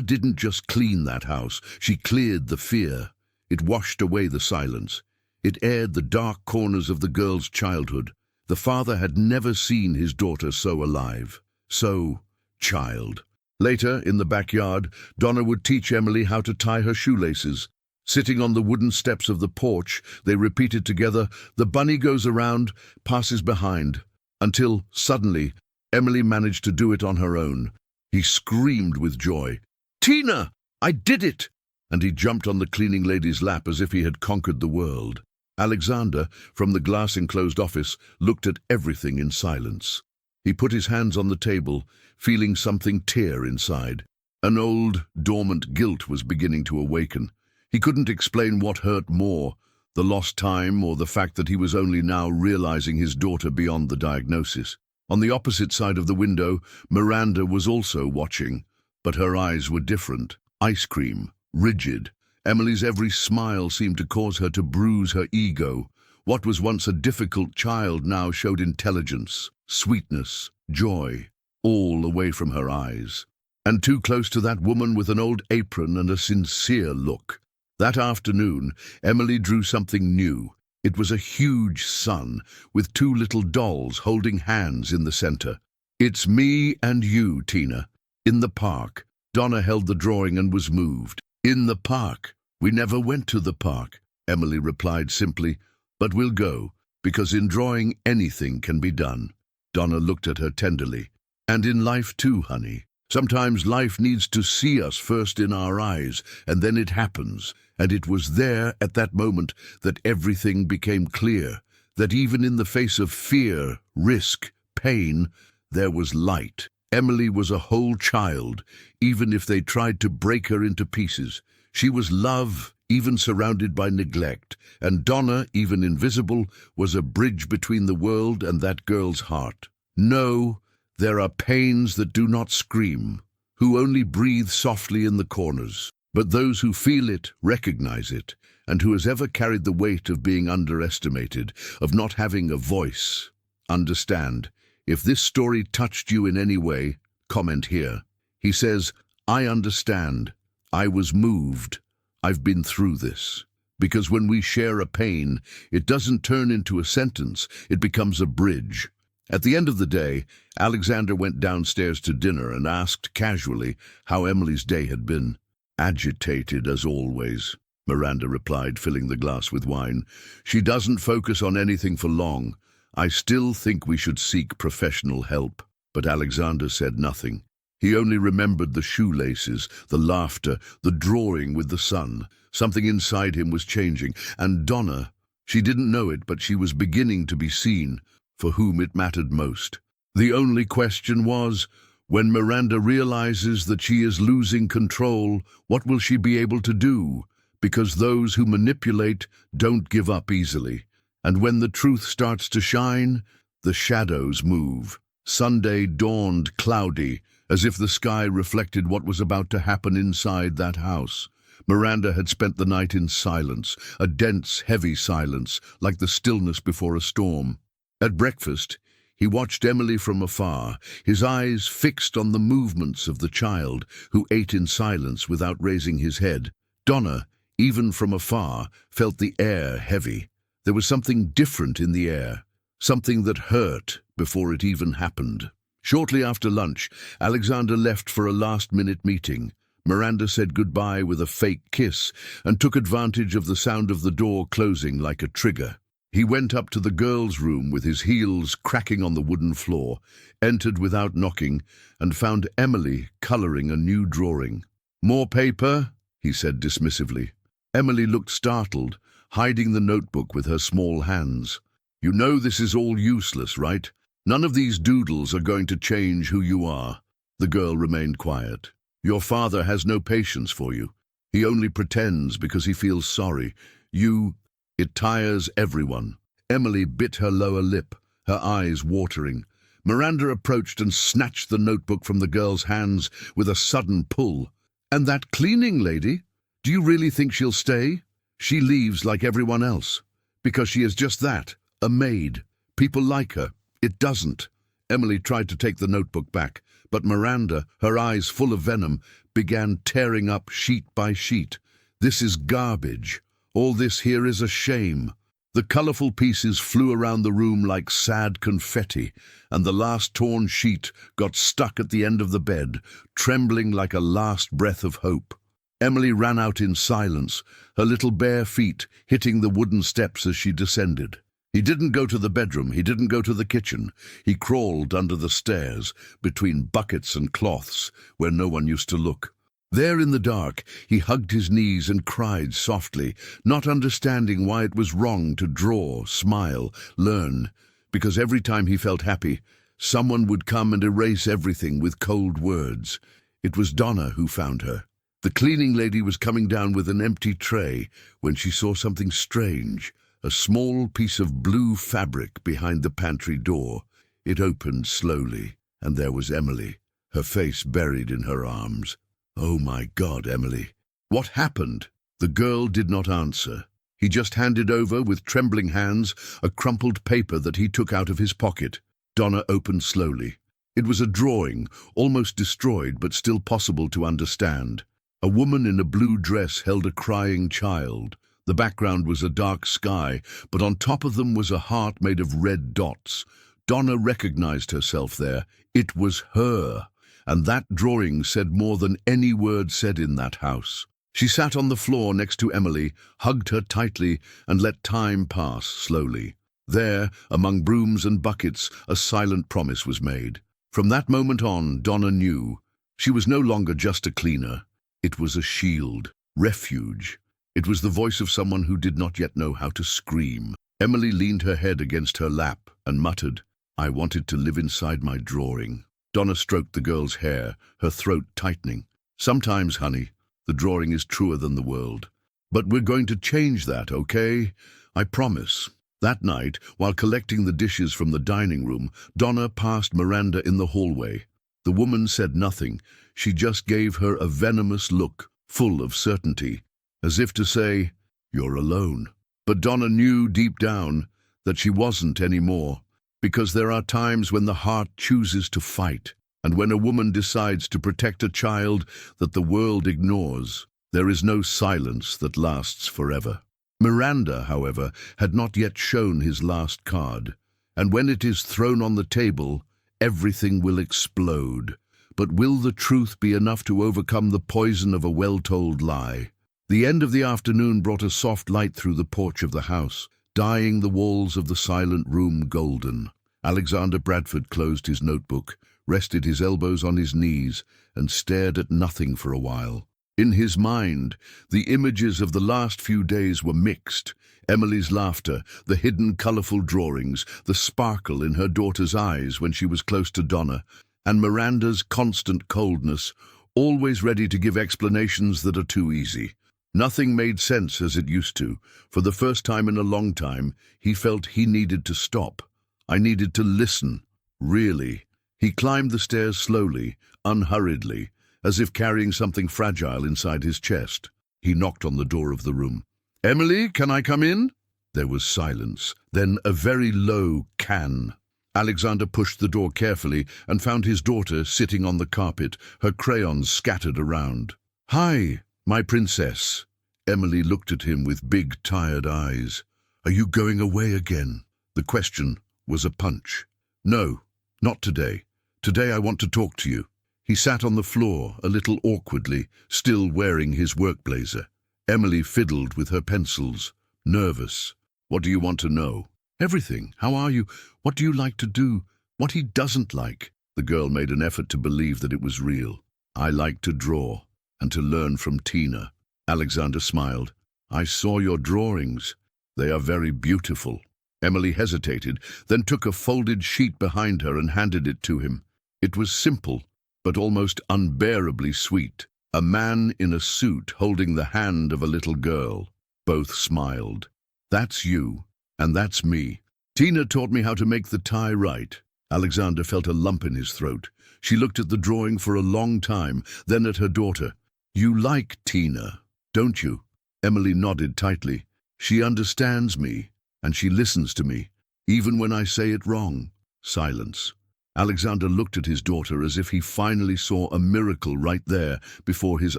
didn't just clean that house, she cleared the fear. It washed away the silence. It aired the dark corners of the girl's childhood. The father had never seen his daughter so alive, so child. Later, in the backyard, Donna would teach Emily how to tie her shoelaces. Sitting on the wooden steps of the porch, they repeated together, "The bunny goes around, passes behind," until, suddenly, Emily managed to do it on her own. He screamed with joy. "Tina, I did it!" And he jumped on the cleaning lady's lap as if he had conquered the world. Alexander, from the glass-enclosed office, looked at everything in silence. He put his hands on the table, feeling something tear inside. An old, dormant guilt was beginning to awaken. He couldn't explain what hurt more, the lost time or the fact that he was only now realizing his daughter beyond the diagnosis. On the opposite side of the window, Miranda was also watching, but her eyes were different, ice cream, rigid. Emily's every smile seemed to cause her to bruise her ego. What was once a difficult child now showed intelligence, sweetness, joy, all away from her eyes. And too close to that woman with an old apron and a sincere look. That afternoon, Emily drew something new. It was a huge sun, with 2 little dolls holding hands in the center. "It's me and you, Tina. In the park." Donna held the drawing and was moved. "In the park. We never went to the park," Emily replied simply, "but we'll go, because in drawing anything can be done." Donna looked at her tenderly. "And in life too, honey. Sometimes life needs to see us first in our eyes, and then it happens. And it was there, at that moment, that everything became clear, that even in the face of fear, risk, pain, there was light. Emily was a whole child, even if they tried to break her into pieces. She was love, even surrounded by neglect, and Donna, even invisible, was a bridge between the world and that girl's heart. No, there are pains that do not scream, who only breathe softly in the corners. But those who feel it recognize it, and who has ever carried the weight of being underestimated, of not having a voice, understand. If this story touched you in any way, comment here. He says, "I understand. I was moved. I've been through this." Because when we share a pain, it doesn't turn into a sentence, it becomes a bridge. At the end of the day, Alexander went downstairs to dinner and asked casually how Emily's day had been. "Agitated as always," Miranda replied, filling the glass with wine. "She doesn't focus on anything for long. I still think we should seek professional help." But Alexander said nothing. He only remembered the shoelaces, the laughter, the drawing with the sun. Something inside him was changing, and Donna, she didn't know it, but she was beginning to be seen, for whom it mattered most. The only question was, when Miranda realizes that she is losing control, what will she be able to do? because those who manipulate don't give up easily. And when the truth starts to shine, the shadows move. Sunday dawned cloudy, as if the sky reflected what was about to happen inside that house. Miranda had spent the night in silence, a dense, heavy silence, like the stillness before a storm. At breakfast, he watched Emily from afar, his eyes fixed on the movements of the child, who ate in silence without raising his head. Donna, even from afar, felt the air heavy. There was something different in the air, something that hurt before it even happened. Shortly after lunch, Alexander left for a last-minute meeting. Miranda said goodbye with a fake kiss and took advantage of the sound of the door closing like a trigger. He went up to the girls' room with his heels cracking on the wooden floor, entered without knocking, and found Emily coloring a new drawing. "More paper?" he said dismissively. Emily looked startled, hiding the notebook with her small hands. "You know this is all useless, right? None of these doodles are going to change who you are." The girl remained quiet. "Your father has no patience for you. He only pretends because he feels sorry. It tires everyone." Emily bit her lower lip, her eyes watering. Miranda approached and snatched the notebook from the girl's hands with a sudden pull. "And that cleaning lady? Do you really think she'll stay? She leaves like everyone else, because she is just that, a maid. People like her. It doesn't." Emily tried to take the notebook back, but Miranda, her eyes full of venom, began tearing up sheet by sheet. "This is garbage. All this here is a shame." The colorful pieces flew around the room like sad confetti, and the last torn sheet got stuck at the end of the bed, trembling like a last breath of hope. Emily ran out in silence, her little bare feet hitting the wooden steps as she descended. He didn't go to the bedroom, he didn't go to the kitchen. He crawled under the stairs, between buckets and cloths, where no one used to look. There in the dark, he hugged his knees and cried softly, not understanding why it was wrong to draw, smile, learn, because every time he felt happy, someone would come and erase everything with cold words. It was Donna who found her. The cleaning lady was coming down with an empty tray when she saw something strange, a small piece of blue fabric behind the pantry door. It opened slowly, and there was Emily, her face buried in her arms. "Oh my God, Emily. What happened?" The girl did not answer. He just handed over with trembling hands a crumpled paper that he took out of his pocket. Donna opened slowly. It was a drawing, almost destroyed but still possible to understand. A woman in a blue dress held a crying child. The background was a dark sky, but on top of them was a heart made of red dots. Donna recognized herself there. It was her, and that drawing said more than any word said in that house. She sat on the floor next to Emily, hugged her tightly, and let time pass slowly. There, among brooms and buckets, a silent promise was made. From that moment on, Donna knew. She was no longer just a cleaner. It was a shield, refuge. It was the voice of someone who did not yet know how to scream. Emily leaned her head against her lap and muttered, "I wanted to live inside my drawing." Donna stroked the girl's hair, her throat tightening. "Sometimes, honey, the drawing is truer than the world. But we're going to change that, okay? I promise." That night, while collecting the dishes from the dining room, Donna passed Miranda in the hallway. The woman said nothing. She just gave her a venomous look, full of certainty, as if to say, "You're alone." But Donna knew deep down that she wasn't anymore, because there are times when the heart chooses to fight, and when a woman decides to protect a child that the world ignores, there is no silence that lasts forever. Miranda, however, had not yet shown his last card, and when it is thrown on the table, everything will explode. But will the truth be enough to overcome the poison of a well-told lie? The end of the afternoon brought a soft light through the porch of the house, dyeing the walls of the silent room golden. Alexander Bradford closed his notebook, rested his elbows on his knees, and stared at nothing for a while. In his mind, the images of the last few days were mixed. Emily's laughter, the hidden colorful drawings, the sparkle in her daughter's eyes when she was close to Donna, and Miranda's constant coldness, always ready to give explanations that are too easy. Nothing made sense as it used to. For the first time in a long time, he felt he needed to stop. I needed to listen. Really. He climbed the stairs slowly, unhurriedly, as if carrying something fragile inside his chest. He knocked on the door of the room. "Emily, can I come in?" There was silence, then a very low "can." Alexander pushed the door carefully and found his daughter sitting on the carpet, her crayons scattered around. "Hi, my princess." Emily looked at him with big, tired eyes. "Are you going away again?" The question was a punch. "No, not today. Today I want to talk to you." He sat on the floor, a little awkwardly, still wearing his work blazer. Emily fiddled with her pencils, nervous. "What do you want to know?" "Everything. How are you? What do you like to do? What he doesn't like." The girl made an effort to believe that it was real. "I like to draw, and to learn from Tina." Alexander smiled. "I saw your drawings. They are very beautiful." Emily hesitated, then took a folded sheet behind her and handed it to him. It was simple, but almost unbearably sweet. A man in a suit holding the hand of a little girl. Both smiled. "That's you, and that's me. Tina taught me how to make the tie right." Alexander felt a lump in his throat. She looked at the drawing for a long time, then at her daughter. "You like Tina, don't you?" Emily nodded tightly. "She understands me, and she listens to me, even when I say it wrong." Silence. Alexander looked at his daughter as if he finally saw a miracle right there before his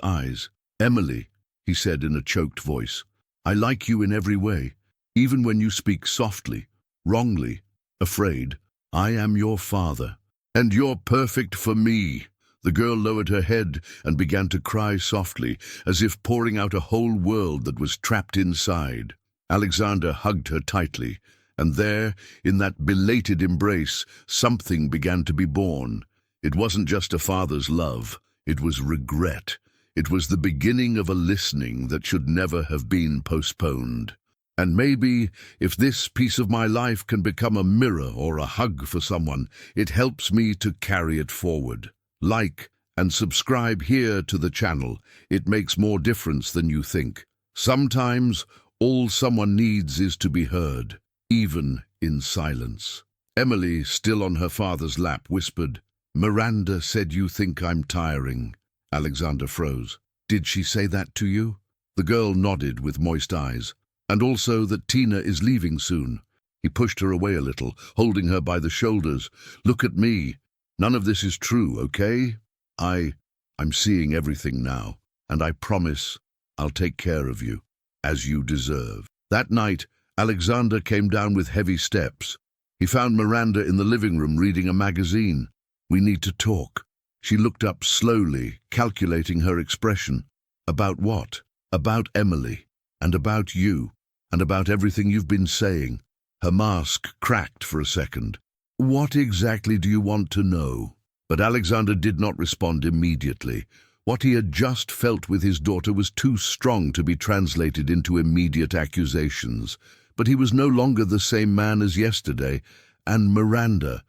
eyes. "Emily," he said in a choked voice, "I like you in every way, even when you speak softly, wrongly, afraid. I am your father, and you're perfect for me." The girl lowered her head and began to cry softly, as if pouring out a whole world that was trapped inside. Alexander hugged her tightly, and there, in that belated embrace, something began to be born. It wasn't just a father's love, it was regret. It was the beginning of a listening that should never have been postponed. And maybe, if this piece of my life can become a mirror or a hug for someone, it helps me to carry it forward. Like and subscribe here to the channel. It makes more difference than you think. Sometimes, all someone needs is to be heard, even in silence. Emily, still on her father's lap, whispered, "Miranda said you think I'm tiring." Alexander froze. "Did she say that to you?" The girl nodded with moist eyes. "And also that Tina is leaving soon." He pushed her away a little, holding her by the shoulders. "Look at me. None of this is true, okay? I'm seeing everything now, and I promise I'll take care of you, as you deserve." That night, Alexander came down with heavy steps. He found Miranda in the living room reading a magazine. "We need to talk." She looked up slowly, calculating her expression. "About what?" "About Emily, and about you, and about everything you've been saying." Her mask cracked for a second. "What exactly do you want to know?" But Alexander did not respond immediately. What he had just felt with his daughter was too strong to be translated into immediate accusations. But he was no longer the same man as yesterday. And Miranda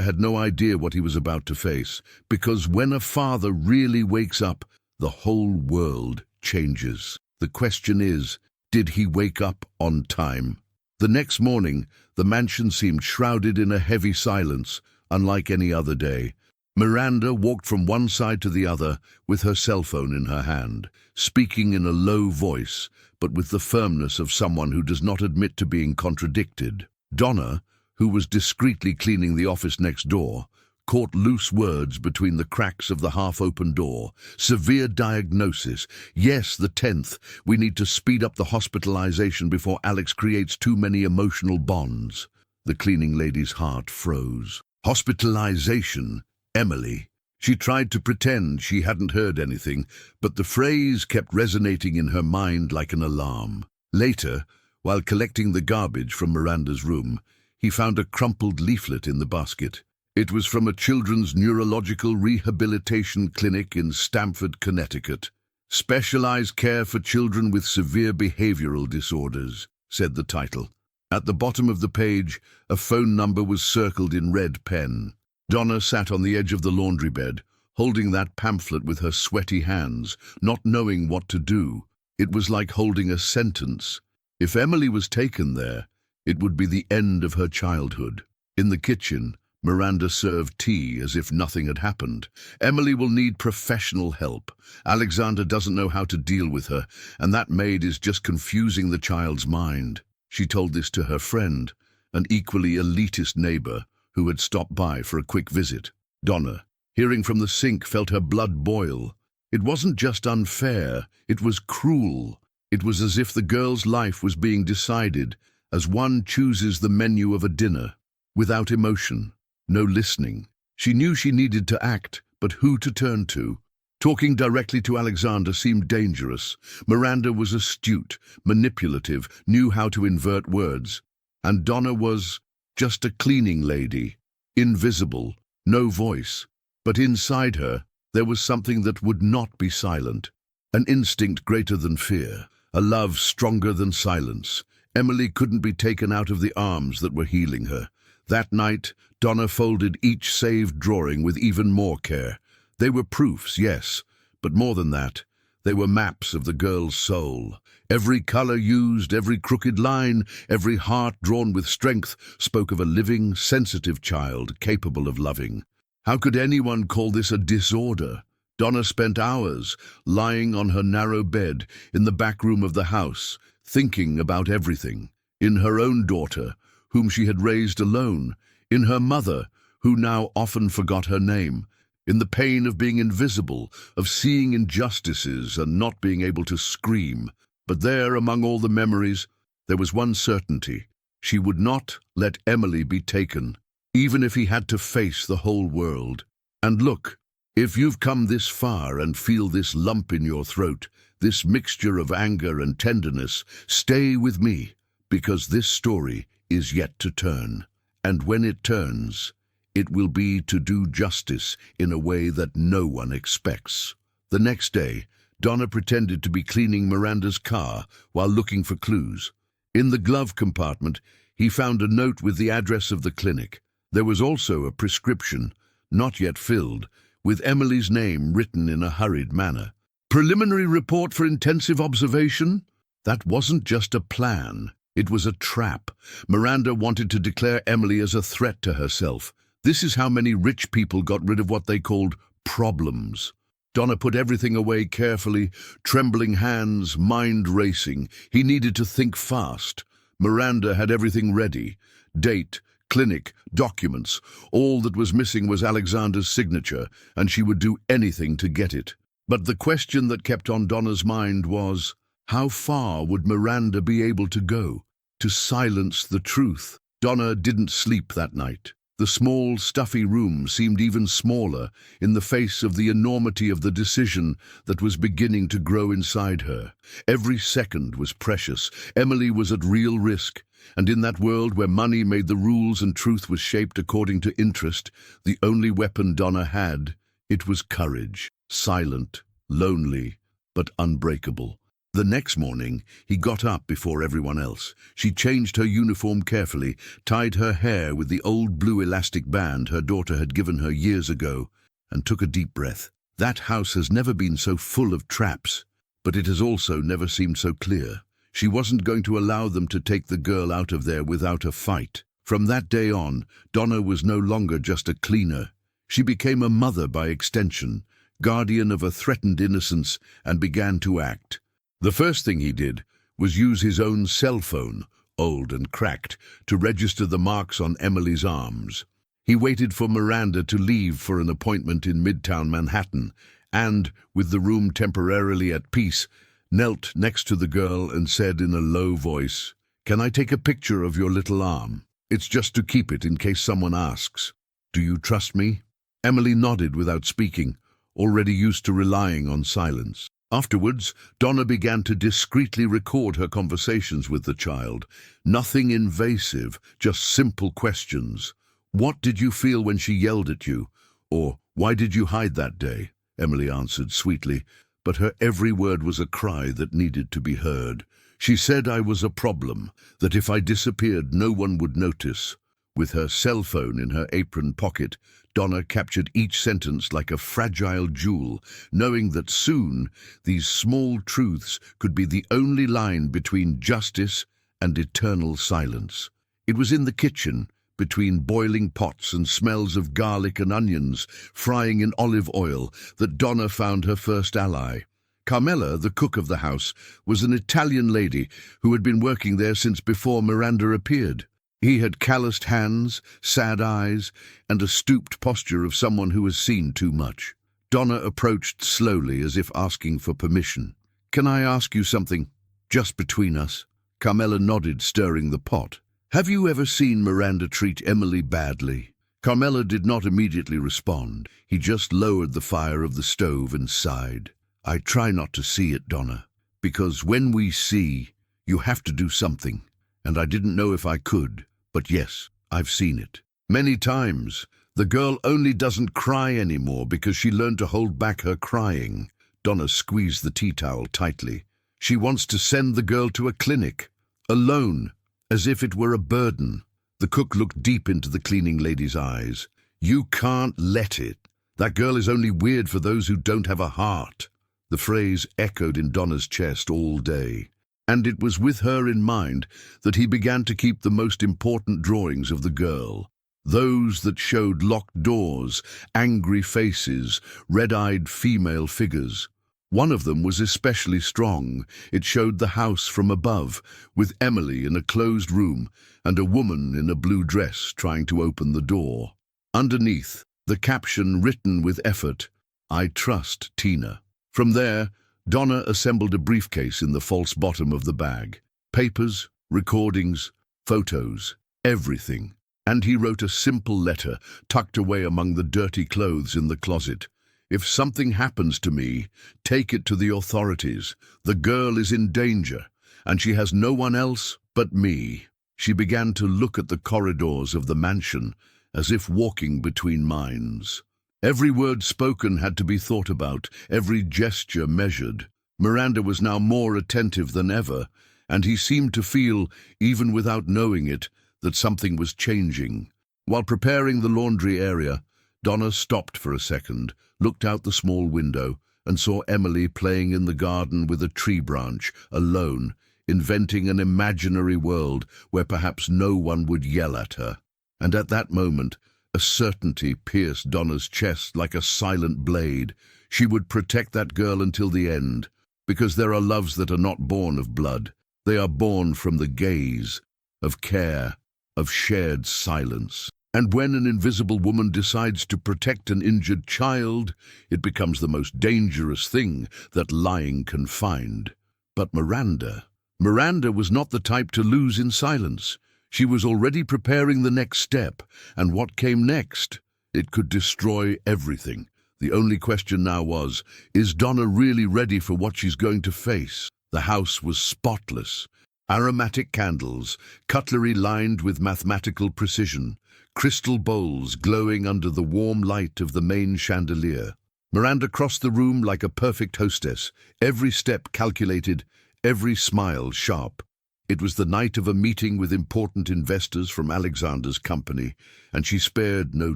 had no idea what he was about to face, because when a father really wakes up, the whole world changes. The question is, did he wake up on time? The next morning, the mansion seemed shrouded in a heavy silence, unlike any other day. Miranda walked from one side to the other with her cell phone in her hand, speaking in a low voice, but with the firmness of someone who does not admit to being contradicted. Donna, who was discreetly cleaning the office next door, caught loose words between the cracks of the half-open door. "Severe diagnosis. Yes, the 10th. We need to speed up the hospitalization before Alex creates too many emotional bonds." The cleaning lady's heart froze. Hospitalization? Emily. She tried to pretend she hadn't heard anything, but the phrase kept resonating in her mind like an alarm. Later, while collecting the garbage from Miranda's room, he found a crumpled leaflet in the basket. It was from a children's neurological rehabilitation clinic in Stamford, Connecticut. "Specialized care for children with severe behavioral disorders," said the title. At the bottom of the page, a phone number was circled in red pen. Donna sat on the edge of the laundry bed, holding that pamphlet with her sweaty hands, not knowing what to do. It was like holding a sentence. If Emily was taken there, it would be the end of her childhood. In the kitchen, Miranda served tea as if nothing had happened. Emily will need professional help. Alexander doesn't know how to deal with her, and that maid is just confusing the child's mind. She told this to her friend, an equally elitist neighbor who had stopped by for a quick visit. Donna, hearing from the sink, felt her blood boil. It wasn't just unfair, it was cruel. It was as if the girl's life was being decided as one chooses the menu of a dinner, without emotion. No listening. She knew she needed to act, but who to turn to? Talking directly to Alexander seemed dangerous. Miranda was astute, manipulative, knew how to invert words. And Donna was just a cleaning lady, invisible, no voice. But inside her, there was something that would not be silent. An instinct greater than fear, a love stronger than silence. Emily couldn't be taken out of the arms that were healing her. That night, Donna folded each saved drawing with even more care. They were proofs, yes, but more than that, they were maps of the girl's soul. Every color used, every crooked line, every heart drawn with strength spoke of a living, sensitive child capable of loving. How could anyone call this a disorder? Donna spent hours lying on her narrow bed in the back room of the house, thinking about everything. In her own daughter, whom she had raised alone, in her mother, who now often forgot her name, in the pain of being invisible, of seeing injustices and not being able to scream. But there, among all the memories, there was one certainty. She would not let Emily be taken, even if he had to face the whole world. And look, if you've come this far and feel this lump in your throat, this mixture of anger and tenderness, stay with me, because this story is yet to turn. And when it turns, it will be to do justice in a way that no one expects. The next day, Donna pretended to be cleaning Miranda's car while looking for clues. In the glove compartment, he found a note with the address of the clinic. There was also a prescription, not yet filled, with Emily's name written in a hurried manner. Preliminary report for intensive observation? That wasn't just a plan. It was a trap. Miranda wanted to declare Emily as a threat to herself. This is how many rich people got rid of what they called problems. Donna put everything away carefully, trembling hands, mind racing. He needed to think fast. Miranda had everything ready. Date, clinic, documents. All that was missing was Alexander's signature, and she would do anything to get it. But the question that kept on Donna's mind was, how far would Miranda be able to go to silence the truth? Donna didn't sleep that night. The small, stuffy room seemed even smaller in the face of the enormity of the decision that was beginning to grow inside her. Every second was precious. Emily was at real risk, and in that world where money made the rules and truth was shaped according to interest, the only weapon Donna had, it was courage. Silent, lonely, but unbreakable. The next morning, he got up before everyone else. She changed her uniform carefully, tied her hair with the old blue elastic band her daughter had given her years ago, and took a deep breath. That house has never been so full of traps, but it has also never seemed so clear. She wasn't going to allow them to take the girl out of there without a fight. From that day on, Donna was no longer just a cleaner. She became a mother by extension, guardian of a threatened innocence, and began to act. The first thing he did was use his own cell phone, old and cracked, to register the marks on Emily's arms. He waited for Miranda to leave for an appointment in Midtown Manhattan, and, with the room temporarily at peace, knelt next to the girl and said in a low voice, "Can I take a picture of your little arm? It's just to keep it in case someone asks. Do you trust me?" Emily nodded without speaking, already used to relying on silence. Afterwards, Donna began to discreetly record her conversations with the child. Nothing invasive, just simple questions. "What did you feel when she yelled at you?" Or, "Why did you hide that day?" Emily answered sweetly, but her every word was a cry that needed to be heard. She said I was a problem, that if I disappeared no one would notice. With her cell phone in her apron pocket, Donna captured each sentence like a fragile jewel, knowing that soon these small truths could be the only line between justice and eternal silence. It was in the kitchen, between boiling pots and smells of garlic and onions frying in olive oil, that Donna found her first ally. Carmela, the cook of the house, was an Italian lady who had been working there since before Miranda appeared. He had calloused hands, sad eyes, and a stooped posture of someone who has seen too much. Donna approached slowly, as if asking for permission. "Can I ask you something, just between us?" Carmela nodded, stirring the pot. "Have you ever seen Miranda treat Emily badly?" Carmela did not immediately respond. He just lowered the fire of the stove and sighed. "I try not to see it, Donna, because when we see, you have to do something. And I didn't know if I could, but yes, I've seen it. Many times. The girl only doesn't cry anymore because she learned to hold back her crying." Donna squeezed the tea towel tightly. "She wants to send the girl to a clinic, alone, as if it were a burden." The cook looked deep into the cleaning lady's eyes. "You can't let it. That girl is only weird for those who don't have a heart." The phrase echoed in Donna's chest all day. And it was with her in mind that he began to keep the most important drawings of the girl. Those that showed locked doors, angry faces, red-eyed female figures. One of them was especially strong. It showed the house from above, with Emily in a closed room and a woman in a blue dress trying to open the door. Underneath, the caption written with effort, "I trust Tina." From there, Donna assembled a briefcase in the false bottom of the bag. Papers, recordings, photos, everything. And he wrote a simple letter tucked away among the dirty clothes in the closet. "If something happens to me, take it to the authorities. The girl is in danger, and she has no one else but me." She began to look at the corridors of the mansion, as if walking between minds. Every word spoken had to be thought about, every gesture measured. Miranda was now more attentive than ever, and he seemed to feel, even without knowing it, that something was changing. While preparing the laundry area, Donna stopped for a second, looked out the small window, and saw Emily playing in the garden with a tree branch, alone, inventing an imaginary world where perhaps no one would yell at her. And at that moment, a certainty pierced Donna's chest like a silent blade. She would protect that girl until the end, because there are loves that are not born of blood. They are born from the gaze, of care, of shared silence. And when an invisible woman decides to protect an injured child, it becomes the most dangerous thing that lying can find. But Miranda was not the type to lose in silence. She was already preparing the next step, and what came next? It could destroy everything. The only question now was, is Donna really ready for what she's going to face? The house was spotless. Aromatic candles, cutlery lined with mathematical precision, crystal bowls glowing under the warm light of the main chandelier. Miranda crossed the room like a perfect hostess, every step calculated, every smile sharp. It was the night of a meeting with important investors from Alexander's company, and she spared no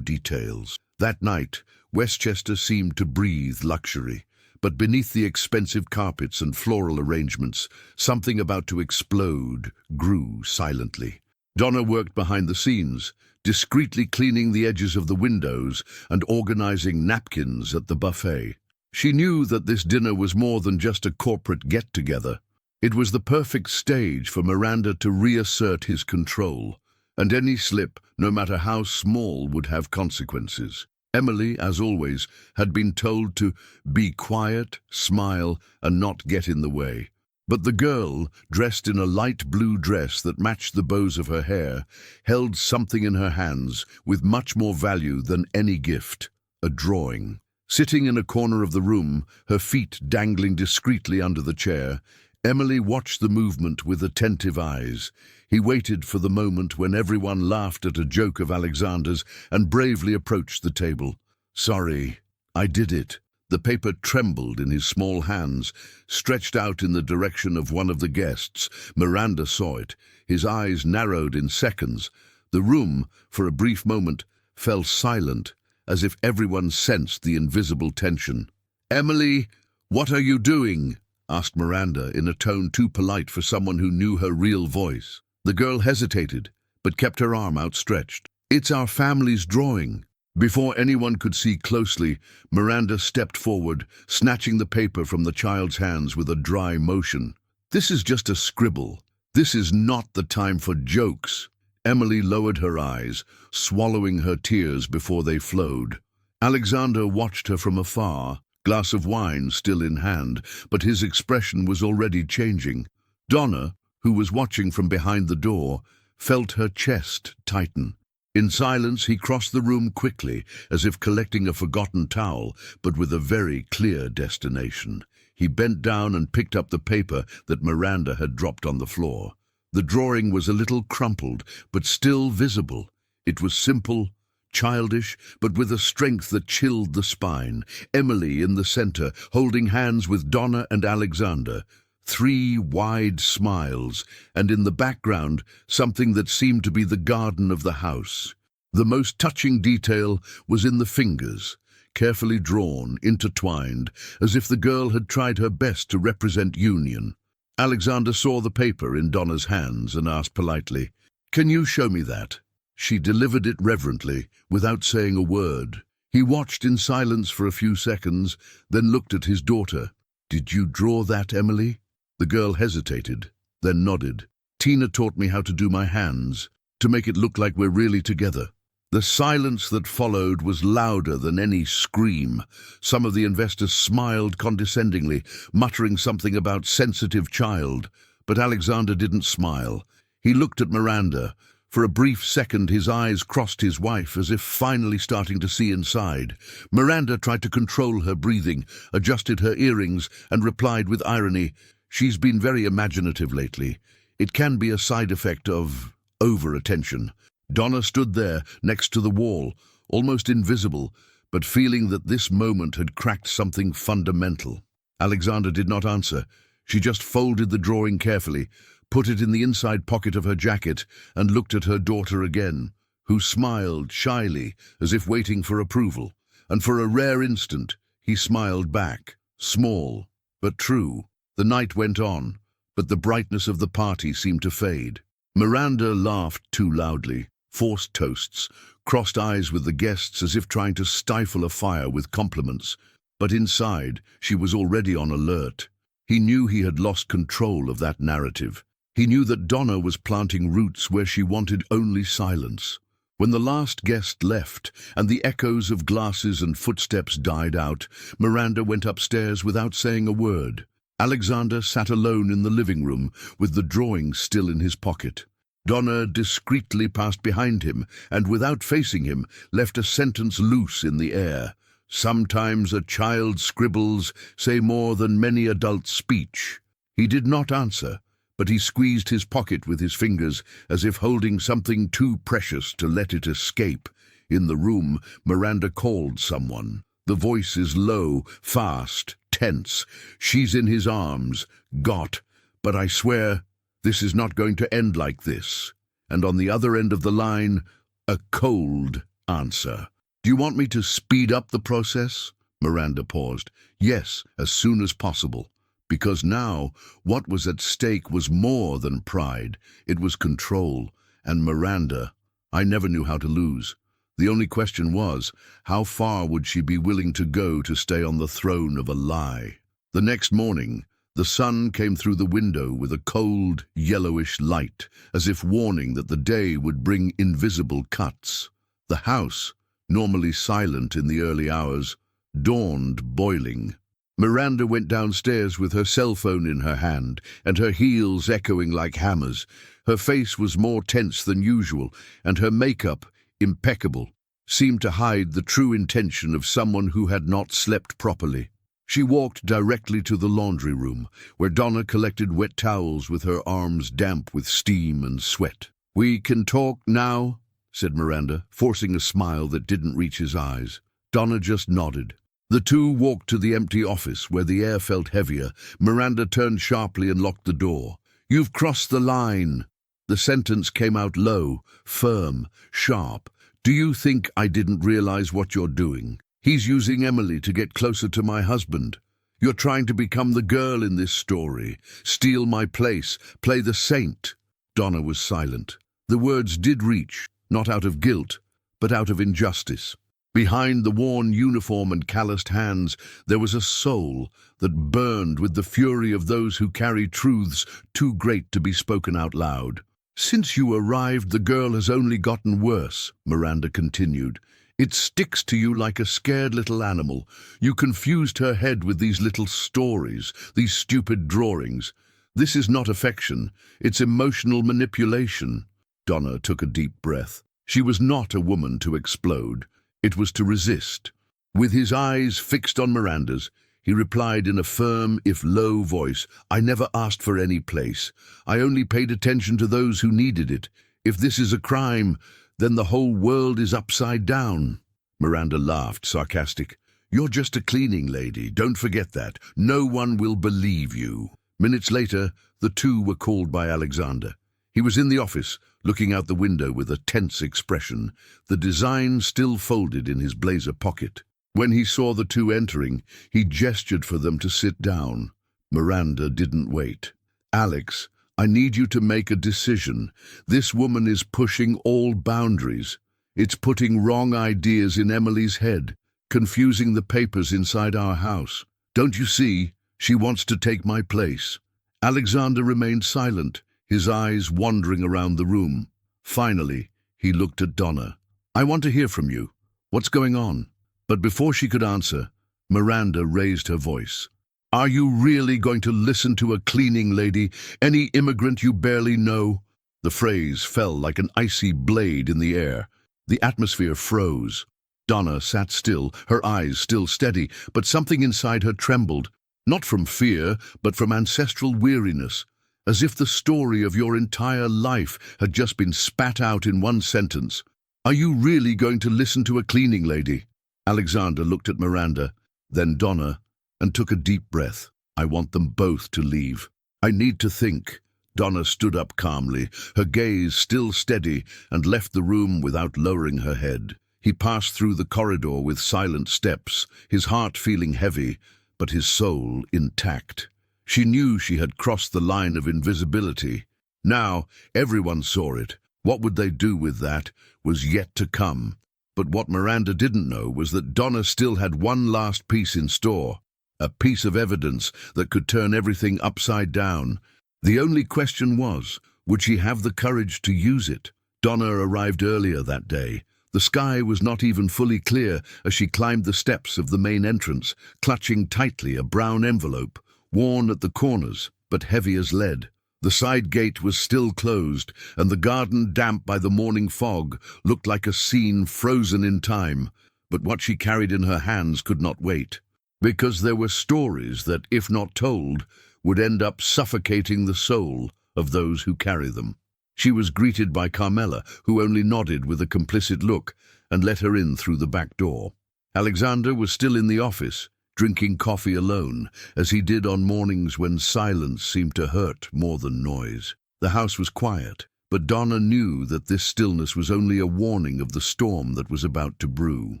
details. That night, Westchester seemed to breathe luxury, but beneath the expensive carpets and floral arrangements, something about to explode grew silently. Donna worked behind the scenes, discreetly cleaning the edges of the windows and organizing napkins at the buffet. She knew that this dinner was more than just a corporate get-together. It was the perfect stage for Miranda to reassert his control, and any slip, no matter how small, would have consequences. Emily, as always, had been told to be quiet, smile, and not get in the way. But the girl, dressed in a light blue dress that matched the bows of her hair, held something in her hands with much more value than any gift, a drawing. Sitting in a corner of the room, her feet dangling discreetly under the chair, Emily watched the movement with attentive eyes. He waited for the moment when everyone laughed at a joke of Alexander's and bravely approached the table. "Sorry, I did it." The paper trembled in his small hands, stretched out in the direction of one of the guests. Miranda saw it. His eyes narrowed in seconds. The room, for a brief moment, fell silent, as if everyone sensed the invisible tension. "Emily, what are you doing?" asked Miranda in a tone too polite for someone who knew her real voice. The girl hesitated, but kept her arm outstretched. "It's our family's drawing." Before anyone could see closely, Miranda stepped forward, snatching the paper from the child's hands with a dry motion. "This is just a scribble. This is not the time for jokes." Emily lowered her eyes, swallowing her tears before they flowed. Alexander watched her from afar, glass of wine still in hand, but his expression was already changing. Donna, who was watching from behind the door, felt her chest tighten. In silence, he crossed the room quickly, as if collecting a forgotten towel, but with a very clear destination. He bent down and picked up the paper that Miranda had dropped on the floor. The drawing was a little crumpled, but still visible. It was simple, childish, but with a strength that chilled the spine. Emily in the center, holding hands with Donna and Alexander. 3 wide smiles, and in the background, something that seemed to be the garden of the house. The most touching detail was in the fingers, carefully drawn, intertwined, as if the girl had tried her best to represent union. Alexander saw the paper in Donna's hands and asked politely, "Can you show me that?" She delivered it reverently, without saying a word. He watched in silence for a few seconds, then looked at his daughter. "Did you draw that, Emily?" The girl hesitated, then nodded. "Tina taught me how to do my hands, to make it look like we're really together." The silence that followed was louder than any scream. Some of the investors smiled condescendingly, muttering something about sensitive child. But Alexander didn't smile. He looked at Miranda. For a brief second, his eyes crossed his wife, as if finally starting to see inside. Miranda tried to control her breathing, adjusted her earrings, and replied with irony, "She's been very imaginative lately. It can be a side effect of over-attention." Donna stood there, next to the wall, almost invisible, but feeling that this moment had cracked something fundamental. Alexander did not answer. She just folded the drawing carefully, put it in the inside pocket of her jacket, and looked at her daughter again, who smiled shyly, as if waiting for approval. And for a rare instant, he smiled back, small, but true. The night went on, but the brightness of the party seemed to fade. Miranda laughed too loudly, forced toasts, crossed eyes with the guests as if trying to stifle a fire with compliments. But inside, she was already on alert. He knew he had lost control of that narrative. He knew that Donna was planting roots where she wanted only silence. When the last guest left, and the echoes of glasses and footsteps died out, Miranda went upstairs without saying a word. Alexander sat alone in the living room, with the drawing still in his pocket. Donna discreetly passed behind him, and without facing him, left a sentence loose in the air. "Sometimes a child's scribbles say more than many adults' speech." He did not answer, but he squeezed his pocket with his fingers, as if holding something too precious to let it escape. In the room, Miranda called someone. The voice is low, fast, tense. "She's in his arms. Got. But I swear, this is not going to end like this." And on the other end of the line, a cold answer. "Do you want me to speed up the process?" Miranda paused. "Yes, as soon as possible." Because now, what was at stake was more than pride. It was control. And Miranda, I never knew how to lose. The only question was, how far would she be willing to go to stay on the throne of a lie? The next morning, the sun came through the window with a cold, yellowish light, as if warning that the day would bring invisible cuts. The house, normally silent in the early hours, dawned boiling. Miranda went downstairs with her cell phone in her hand, and her heels echoing like hammers. Her face was more tense than usual, and her makeup, impeccable, seemed to hide the true intention of someone who had not slept properly. She walked directly to the laundry room, where Donna collected wet towels with her arms damp with steam and sweat. "We can talk now?" said Miranda, forcing a smile that didn't reach his eyes. Donna just nodded. The two walked to the empty office, where the air felt heavier. Miranda turned sharply and locked the door. "You've crossed the line." The sentence came out low, firm, sharp, Do you think I didn't realize what you're doing? He's using Emily to get closer to my husband. You're trying to become the girl in this story, steal my place, play the saint." Donna was silent. The words did reach, not out of guilt, but out of injustice. Behind the worn uniform and calloused hands, there was a soul that burned with the fury of those who carry truths too great to be spoken out loud. "Since you arrived, the girl has only gotten worse," Miranda continued. "It sticks to you like a scared little animal. You confused her head with these little stories, these stupid drawings. This is not affection, it's emotional manipulation." Donna took a deep breath. She was not a woman to explode. It was to resist. With his eyes fixed on Miranda's, he replied in a firm, if low voice, "I never asked for any place. I only paid attention to those who needed it. If this is a crime, then the whole world is upside down." Miranda laughed, sarcastic. "You're just a cleaning lady, don't forget that. No one will believe you." Minutes later, the two were called by Alexander. He was in the office, looking out the window with a tense expression, the design still folded in his blazer pocket. When he saw the two entering, he gestured for them to sit down. Miranda didn't wait. "Alex, I need you to make a decision. This woman is pushing all boundaries. It's putting wrong ideas in Emily's head, confusing the papers inside our house. Don't you see? She wants to take my place." Alexander remained silent, his eyes wandering around the room. Finally, he looked at Donna. "I want to hear from you. What's going on?" But before she could answer, Miranda raised her voice. "Are you really going to listen to a cleaning lady, any immigrant you barely know?" The phrase fell like an icy blade in the air. The atmosphere froze. Donna sat still, her eyes still steady, but something inside her trembled, not from fear, but from ancestral weariness, as if the story of your entire life had just been spat out in one sentence. "Are you really going to listen to a cleaning lady?" Alexander looked at Miranda, then Donna, and took a deep breath. "I want them both to leave. I need to think." Donna stood up calmly, her gaze still steady, and left the room without lowering her head. He passed through the corridor with silent steps, his heart feeling heavy, but his soul intact. She knew she had crossed the line of invisibility. Now, everyone saw it. What would they do with that was yet to come. But what Miranda didn't know was that Donna still had one last piece in store, a piece of evidence that could turn everything upside down. The only question was, would she have the courage to use it? Donna arrived earlier that day. The sky was not even fully clear as she climbed the steps of the main entrance, clutching tightly a brown envelope, worn at the corners, but heavy as lead. The side gate was still closed, and the garden, damp by the morning fog, looked like a scene frozen in time. But what she carried in her hands could not wait, because there were stories that, if not told, would end up suffocating the soul of those who carry them. She was greeted by Carmela, who only nodded with a complicit look and let her in through the back door. Alexander was still in the office, drinking coffee alone, as he did on mornings when silence seemed to hurt more than noise. The house was quiet, but Donna knew that this stillness was only a warning of the storm that was about to brew.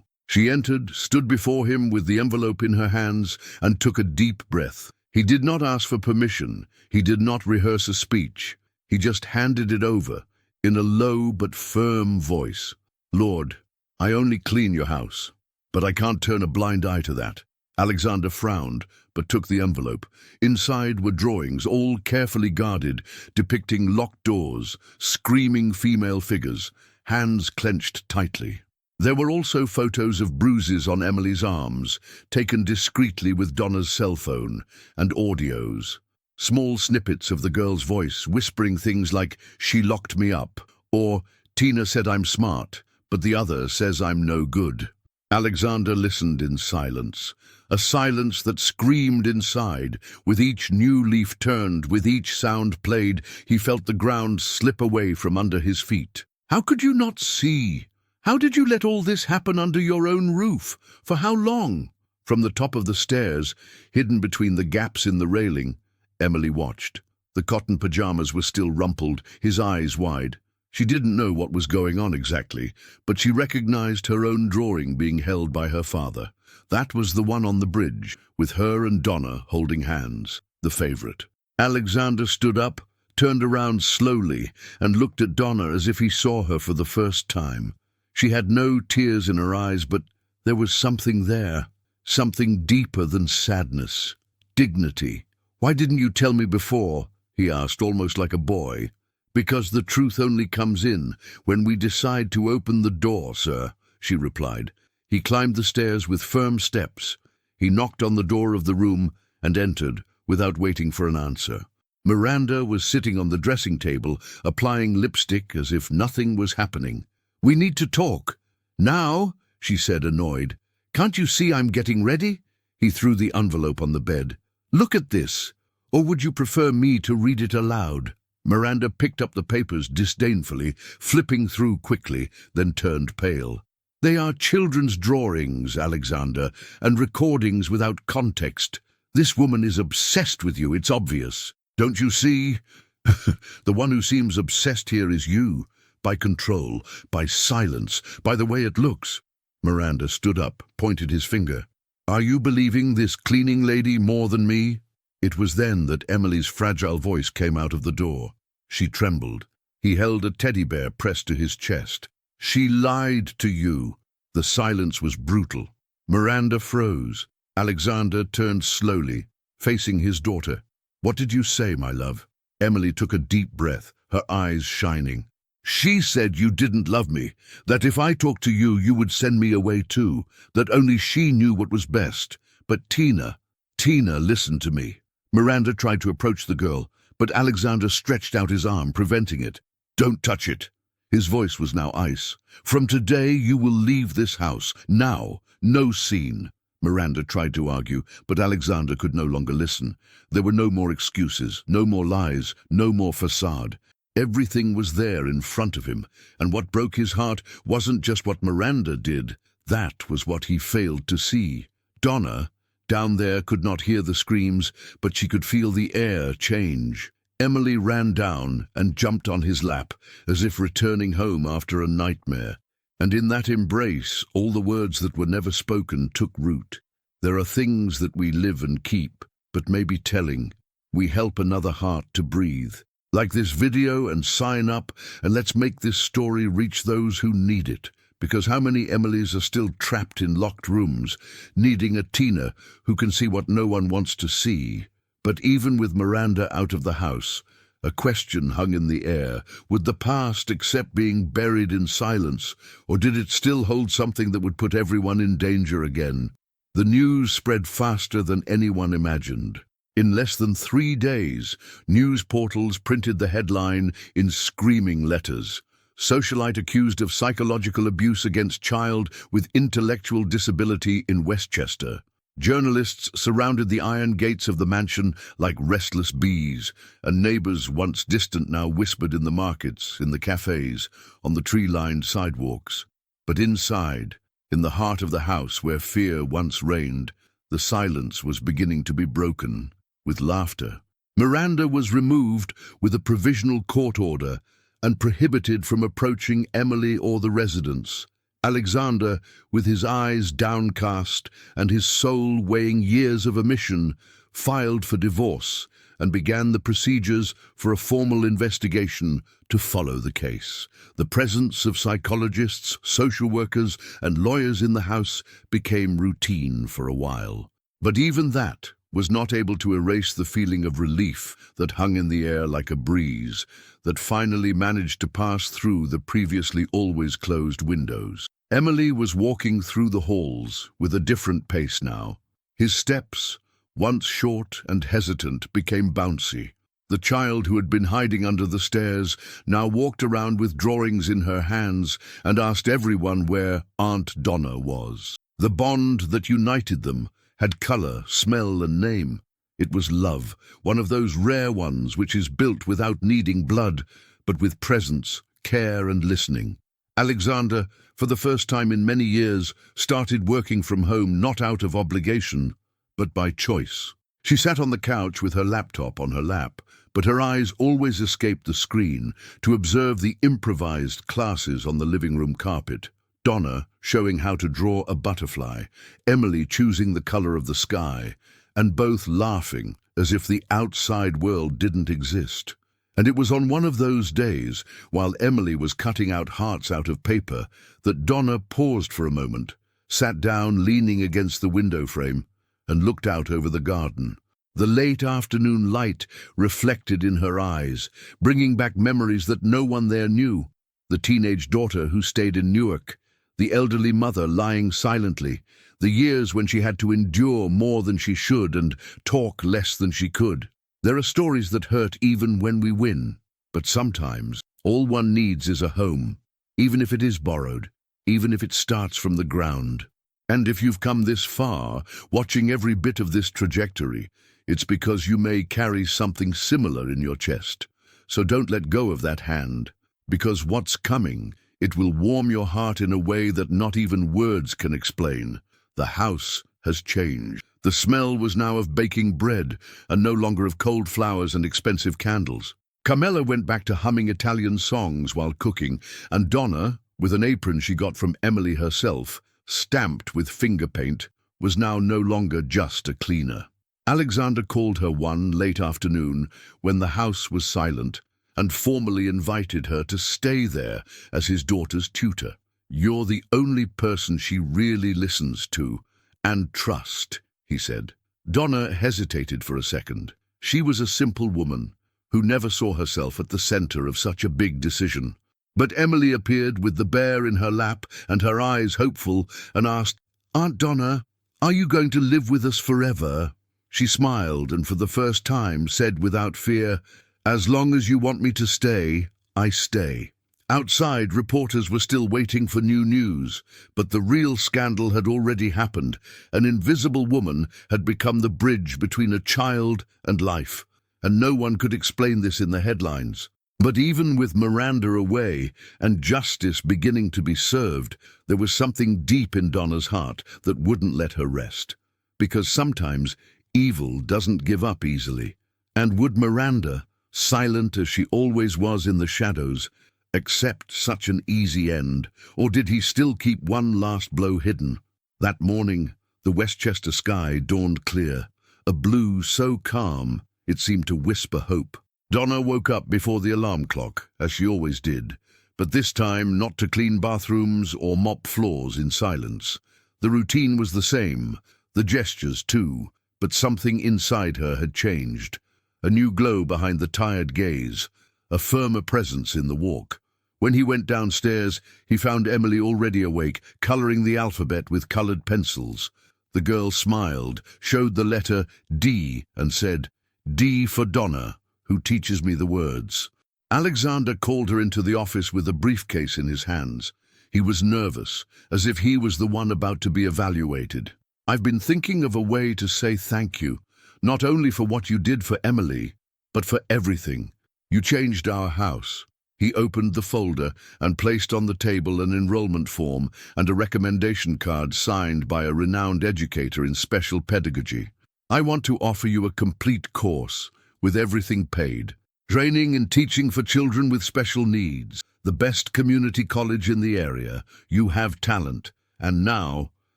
She entered, stood before him with the envelope in her hands, and took a deep breath. He did not ask for permission. He did not rehearse a speech. He just handed it over, in a low but firm voice. "Lord, I only clean your house, but I can't turn a blind eye to that." Alexander frowned, but took the envelope. Inside were drawings, all carefully guarded, depicting locked doors, screaming female figures, hands clenched tightly. There were also photos of bruises on Emily's arms, taken discreetly with Donna's cell phone, and audios. Small snippets of the girl's voice, whispering things like, "She locked me up," or "Tina said I'm smart, but the other says I'm no good." Alexander listened in silence, a silence that screamed inside. With each new leaf turned, with each sound played, he felt the ground slip away from under his feet. How could you not see? How did you let all this happen under your own roof? For how long? From the top of the stairs, hidden between the gaps in the railing, Emily watched. The cotton pajamas were still rumpled, his eyes wide. She didn't know what was going on exactly, but she recognized her own drawing being held by her father. That was the one on the bridge, with her and Donna holding hands, the favorite. Alexander stood up, turned around slowly, and looked at Donna as if he saw her for the first time. She had no tears in her eyes, but there was something there, something deeper than sadness. Dignity. "Why didn't you tell me before?" he asked, almost like a boy. "Because the truth only comes in when we decide to open the door, sir," she replied. He climbed the stairs with firm steps. He knocked on the door of the room and entered without waiting for an answer. Miranda was sitting on the dressing table, applying lipstick as if nothing was happening. "We need to talk." "Now?" she said, annoyed. "Can't you see I'm getting ready?" He threw the envelope on the bed. "Look at this. Or would you prefer me to read it aloud?" Miranda picked up the papers disdainfully, flipping through quickly, then turned pale. "They are children's drawings, Alexander, and recordings without context. This woman is obsessed with you, it's obvious. Don't you see? The one who seems obsessed here is you, by control, by silence, by the way it looks." Miranda stood up, pointed his finger. "Are you believing this cleaning lady more than me?" It was then that Emily's fragile voice came out of the door. She trembled. He held a teddy bear pressed to his chest. "She lied to you." The silence was brutal. Miranda froze. Alexander turned slowly, facing his daughter. "What did you say, my love?" Emily took a deep breath, her eyes shining. "She said you didn't love me, that if I talked to you, you would send me away too, that only she knew what was best. But Tina listened to me." Miranda tried to approach the girl, but Alexander stretched out his arm, preventing it. "Don't touch it." His voice was now ice. "From today you will leave this house. Now. No scene." Miranda tried to argue, but Alexander could no longer listen. There were no more excuses, no more lies, no more facade. Everything was there in front of him, and what broke his heart wasn't just what Miranda did. That was what he failed to see. Donna, down there, could not hear the screams, but she could feel the air change. Emily ran down and jumped on his lap, as if returning home after a nightmare. And in that embrace, all the words that were never spoken took root. There are things that we live and keep, but may be telling. We help another heart to breathe. Like this video and sign up, and let's make this story reach those who need it. Because how many Emilys are still trapped in locked rooms, needing a Tina who can see what no one wants to see? But even with Miranda out of the house, a question hung in the air. Would the past accept being buried in silence, or did it still hold something that would put everyone in danger again? The news spread faster than anyone imagined. In less than 3 days, news portals printed the headline in screaming letters. "Socialite accused of psychological abuse against child with intellectual disability in Westchester." Journalists surrounded the iron gates of the mansion like restless bees, and neighbors once distant now whispered in the markets, in the cafes, on the tree-lined sidewalks. But inside, in the heart of the house where fear once reigned, the silence was beginning to be broken with laughter. Miranda was removed with a provisional court order and prohibited from approaching Emily or the residents. Alexander, with his eyes downcast and his soul weighing years of omission, filed for divorce and began the procedures for a formal investigation to follow the case. The presence of psychologists, social workers, and lawyers in the house became routine for a while. But even that was not able to erase the feeling of relief that hung in the air like a breeze that finally managed to pass through the previously always closed windows. Emily was walking through the halls with a different pace now. His steps, once short and hesitant, became bouncy. The child who had been hiding under the stairs now walked around with drawings in her hands and asked everyone where Aunt Donna was. The bond that united them had color, smell, and name. It was love, one of those rare ones which is built without needing blood, but with presence, care, and listening. Alexander, for the first time in many years, started working from home not out of obligation, but by choice. She sat on the couch with her laptop on her lap, but her eyes always escaped the screen to observe the improvised classes on the living room carpet. Donna showing how to draw a butterfly, Emily choosing the color of the sky, and both laughing as if the outside world didn't exist. And it was on one of those days, while Emily was cutting out hearts out of paper, that Donna paused for a moment, sat down leaning against the window frame, and looked out over the garden. The late afternoon light reflected in her eyes, bringing back memories that no one there knew. The teenage daughter who stayed in Newark, the elderly mother lying silently, the years when she had to endure more than she should and talk less than she could. There are stories that hurt even when we win, but sometimes all one needs is a home, even if it is borrowed, even if it starts from the ground. And if you've come this far, watching every bit of this trajectory, it's because you may carry something similar in your chest. So don't let go of that hand, because what's coming, it will warm your heart in a way that not even words can explain. The house has changed. The smell was now of baking bread and no longer of cold flowers and expensive candles. Carmela went back to humming Italian songs while cooking, and Donna, with an apron she got from Emily herself, stamped with finger paint, was now no longer just a cleaner. Alexander called her one late afternoon when the house was silent and formally invited her to stay there as his daughter's tutor. "You're the only person she really listens to and trust," he said. Donna hesitated for a second. She was a simple woman who never saw herself at the center of such a big decision. But Emily appeared with the bear in her lap and her eyes hopeful and asked, "Aunt Donna, are you going to live with us forever?" She smiled and for the first time said without fear, "As long as you want me to stay, I stay." Outside, reporters were still waiting for new news, but the real scandal had already happened. An invisible woman had become the bridge between a child and life, and no one could explain this in the headlines. But even with Miranda away and justice beginning to be served, there was something deep in Donna's heart that wouldn't let her rest. Because sometimes evil doesn't give up easily. And would Miranda, silent as she always was in the shadows, accept such an easy end, or did he still keep one last blow hidden? That morning, the Westchester sky dawned clear, a blue so calm it seemed to whisper hope. Donna woke up before the alarm clock, as she always did, but this time not to clean bathrooms or mop floors in silence. The routine was the same, the gestures too, but something inside her had changed. A new glow behind the tired gaze, a firmer presence in the walk. When he went downstairs, he found Emily already awake, coloring the alphabet with colored pencils. The girl smiled, showed the letter D, and said, "D for Donna, who teaches me the words." Alexander called her into the office with a briefcase in his hands. He was nervous, as if he was the one about to be evaluated. "I've been thinking of a way to say thank you, not only for what you did for Emily, but for everything. You changed our house." He opened the folder and placed on the table an enrollment form and a recommendation card signed by a renowned educator in special pedagogy. "I want to offer you a complete course, with everything paid. Training and teaching for children with special needs. The best community college in the area. You have talent, and now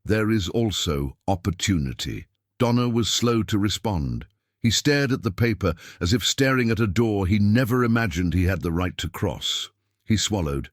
there is also opportunity." Donna was slow to respond. He stared at the paper as if staring at a door he never imagined he had the right to cross. He swallowed.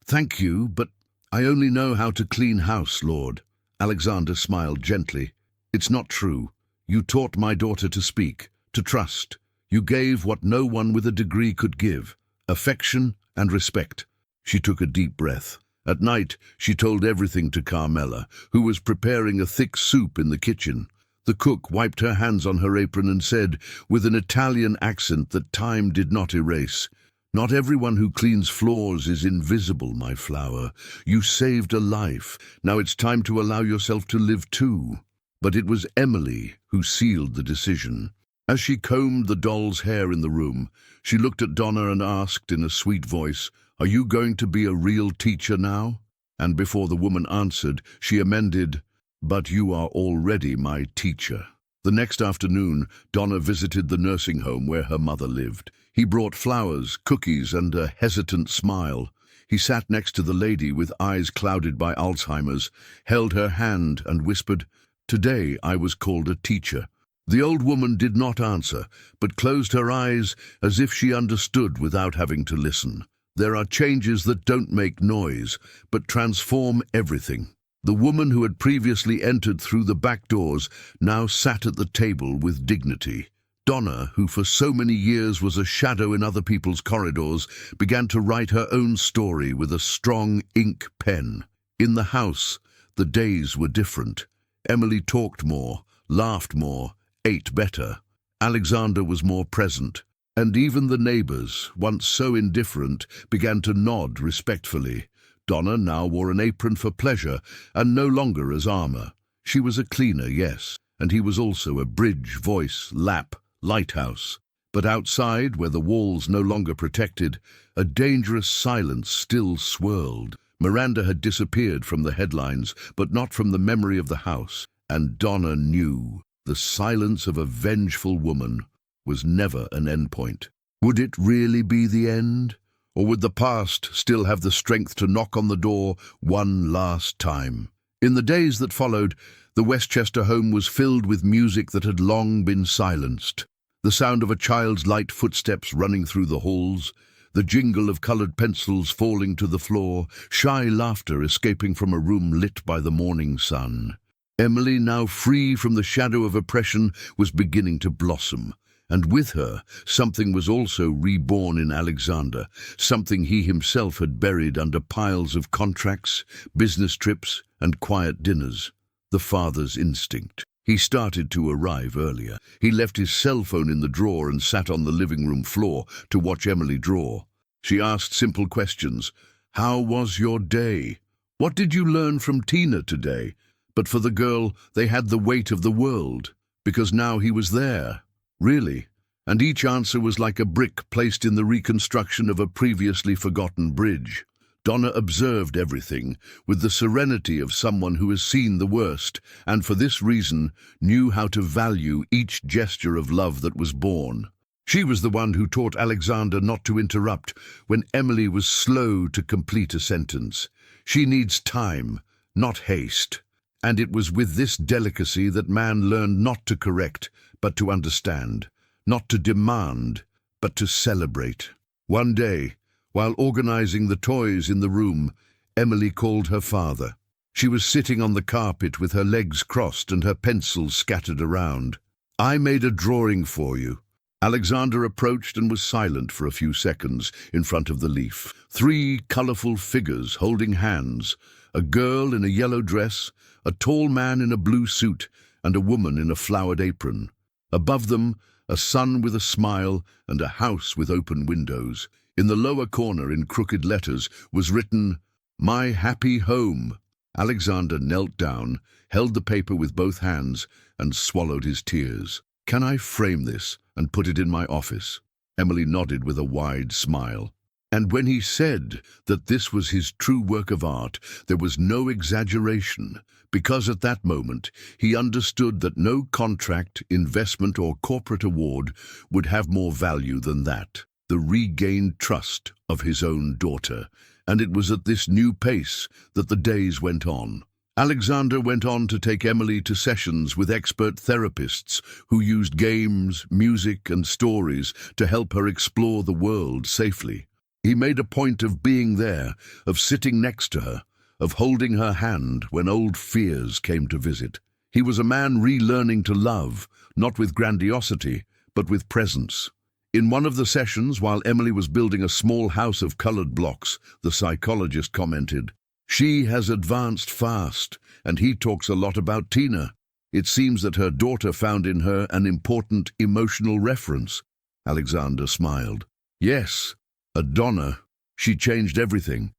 Thank you, but I only know how to clean house, Lord." Alexander smiled gently. "It's not true. You taught my daughter to speak, to trust. You gave what no one with a degree could give, affection and respect." She took a deep breath. At night, she told everything to Carmela, who was preparing a thick soup in the kitchen. The cook wiped her hands on her apron and said, with an Italian accent that time did not erase, "Not everyone who cleans floors is invisible, my flower. You saved a life. Now it's time to allow yourself to live too." But it was Emily who sealed the decision. As she combed the doll's hair in the room, she looked at Donna and asked in a sweet voice, "Are you going to be a real teacher now?" And before the woman answered, she amended, "But you are already my teacher." The next afternoon, Donna visited the nursing home where her mother lived. He brought flowers, cookies, and a hesitant smile. He sat next to the lady with eyes clouded by Alzheimer's, held her hand and whispered, "Today I was called a teacher." The old woman did not answer, but closed her eyes as if she understood without having to listen. There are changes that don't make noise, but transform everything. The woman who had previously entered through the back doors now sat at the table with dignity. Donna, who for so many years was a shadow in other people's corridors, began to write her own story with a strong ink pen. In the house, the days were different. Emily talked more, laughed more, ate better. Alexander was more present, and even the neighbors, once so indifferent, began to nod respectfully. Donna now wore an apron for pleasure and no longer as armor. She was a cleaner, yes, and he was also a bridge, voice, lap, lighthouse. But outside, where the walls no longer protected, a dangerous silence still swirled. Miranda had disappeared from the headlines, but not from the memory of the house, and Donna knew the silence of a vengeful woman was never an endpoint. Would it really be the end? Or would the past still have the strength to knock on the door one last time? In the days that followed, the Westchester home was filled with music that had long been silenced. The sound of a child's light footsteps running through the halls, the jingle of colored pencils falling to the floor, shy laughter escaping from a room lit by the morning sun. Emily, now free from the shadow of oppression, was beginning to blossom. And with her, something was also reborn in Alexander, something he himself had buried under piles of contracts, business trips, and quiet dinners. The father's instinct. He started to arrive earlier. He left his cell phone in the drawer and sat on the living room floor to watch Emily draw. She asked simple questions. How was your day? What did you learn from Tina today? But for the girl, they had the weight of the world, because now he was there. Really? And each answer was like a brick placed in the reconstruction of a previously forgotten bridge. Donna observed everything with the serenity of someone who has seen the worst, and for this reason knew how to value each gesture of love that was born. She was the one who taught Alexander not to interrupt when Emily was slow to complete a sentence. She needs time, not haste. And it was with this delicacy that man learned not to correct, but to understand, not to demand, but to celebrate. One day, while organizing the toys in the room, Emily called her father. She was sitting on the carpet with her legs crossed and her pencils scattered around. "I made a drawing for you." Alexander approached and was silent for a few seconds in front of the leaf. 3 colorful figures holding hands, a girl in a yellow dress, a tall man in a blue suit, and a woman in a flowered apron. Above them, a sun with a smile and a house with open windows. In the lower corner, in crooked letters, was written, "My happy home." Alexander knelt down, held the paper with both hands, and swallowed his tears. "Can I frame this and put it in my office?" Emily nodded with a wide smile. And when he said that this was his true work of art, there was no exaggeration, because at that moment he understood that no contract, investment, or corporate award would have more value than that, the regained trust of his own daughter. And it was at this new pace that the days went on. Alexander went on to take Emily to sessions with expert therapists who used games, music, and stories to help her explore the world safely. He made a point of being there, of sitting next to her, of holding her hand when old fears came to visit. He was a man relearning to love, not with grandiosity, but with presence. In one of the sessions, while Emily was building a small house of colored blocks, the psychologist commented, "She has advanced fast, and he talks a lot about Tina. It seems that her daughter found in her an important emotional reference." Alexander smiled. "Yes, a Donna. She changed everything."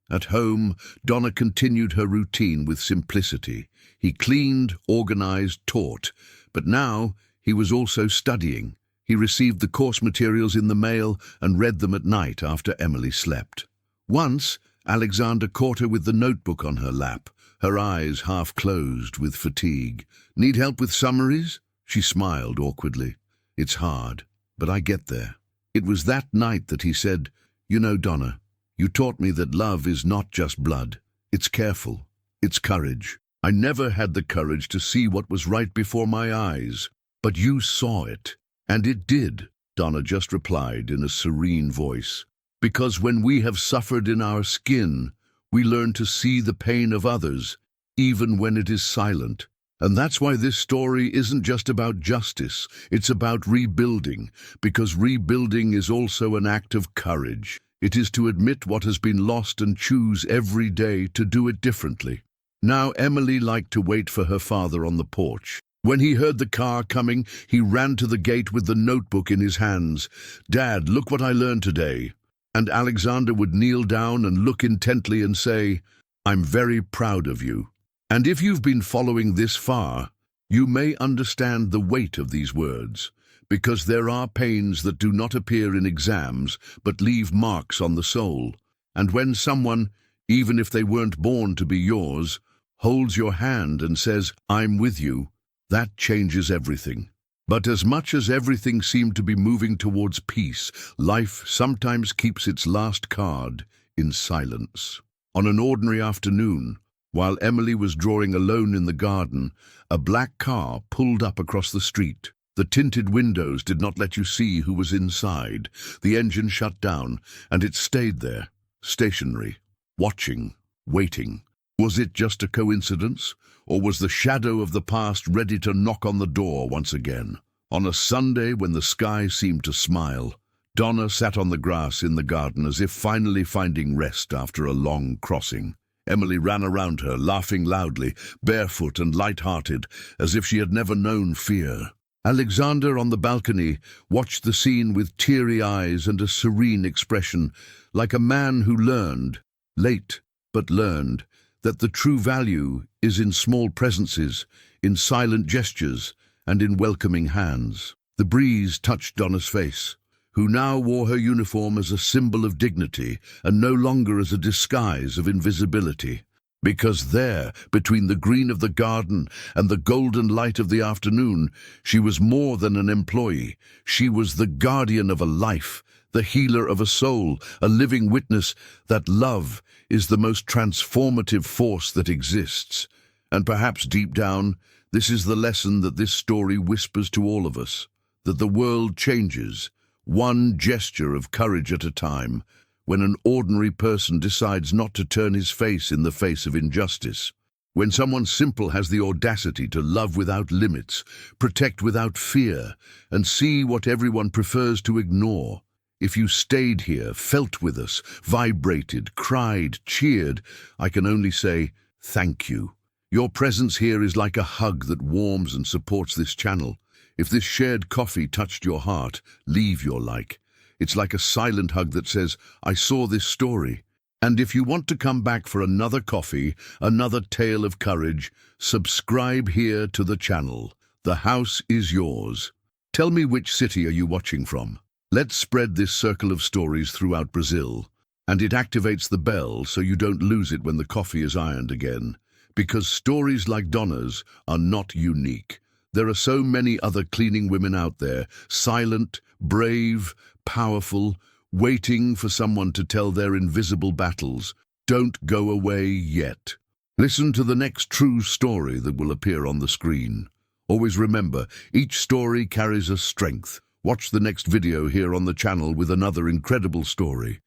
At home, Donna continued her routine with simplicity. He cleaned, organized, taught, but now he was also studying. He received the course materials in the mail and read them at night after Emily slept. Once, Alexander caught her with the notebook on her lap, her eyes half closed with fatigue. "Need help with summaries?" She smiled awkwardly. "It's hard, but I get there." It was that night that he said, "You know, Donna, you taught me that love is not just blood. It's careful. It's courage. I never had the courage to see what was right before my eyes, but you saw it." "And it did," Donna just replied in a serene voice. "Because when we have suffered in our skin, we learn to see the pain of others, even when it is silent. And that's why this story isn't just about justice, it's about rebuilding, because rebuilding is also an act of courage. It is to admit what has been lost and choose every day to do it differently." Now Emily liked to wait for her father on the porch. When he heard the car coming, he ran to the gate with the notebook in his hands. "Dad, look what I learned today." And Alexander would kneel down and look intently and say, "I'm very proud of you." And if you've been following this far, you may understand the weight of these words, because there are pains that do not appear in exams but leave marks on the soul. And when someone, even if they weren't born to be yours, holds your hand and says, "I'm with you," that changes everything. But as much as everything seemed to be moving towards peace, life sometimes keeps its last card in silence. On an ordinary afternoon, while Emily was drawing alone in the garden, a black car pulled up across the street. The tinted windows did not let you see who was inside. The engine shut down, and it stayed there, stationary, watching, waiting. Was it just a coincidence? Or was the shadow of the past ready to knock on the door once again? On a Sunday when the sky seemed to smile, Donna sat on the grass in the garden as if finally finding rest after a long crossing. Emily ran around her, laughing loudly, barefoot and light-hearted, as if she had never known fear. Alexander on the balcony watched the scene with teary eyes and a serene expression, like a man who learned, late but learned, that the true value is in small presences, in silent gestures, and in welcoming hands. The breeze touched Donna's face, who now wore her uniform as a symbol of dignity and no longer as a disguise of invisibility. Because there, between the green of the garden and the golden light of the afternoon, she was more than an employee. She was the guardian of a life, the healer of a soul, a living witness that love is the most transformative force that exists. And perhaps deep down, this is the lesson that this story whispers to all of us, that the world changes, one gesture of courage at a time, when an ordinary person decides not to turn his face in the face of injustice. When someone simple has the audacity to love without limits, protect without fear, and see what everyone prefers to ignore. If you stayed here, felt with us, vibrated, cried, cheered, I can only say thank you. Your presence here is like a hug that warms and supports this channel. If this shared coffee touched your heart, leave your like. It's like a silent hug that says, I saw this story. And if you want to come back for another coffee, another tale of courage, subscribe here to the channel. The house is yours. Tell me, which city are you watching from? Let's spread this circle of stories throughout Brazil. And it activates the bell so you don't lose it when the coffee is ironed again. Because stories like Donna's are not unique. There are so many other cleaning women out there, silent, brave, powerful, waiting for someone to tell their invisible battles. Don't go away yet. Listen to the next true story that will appear on the screen. Always remember, each story carries a strength. Watch the next video here on the channel with another incredible story.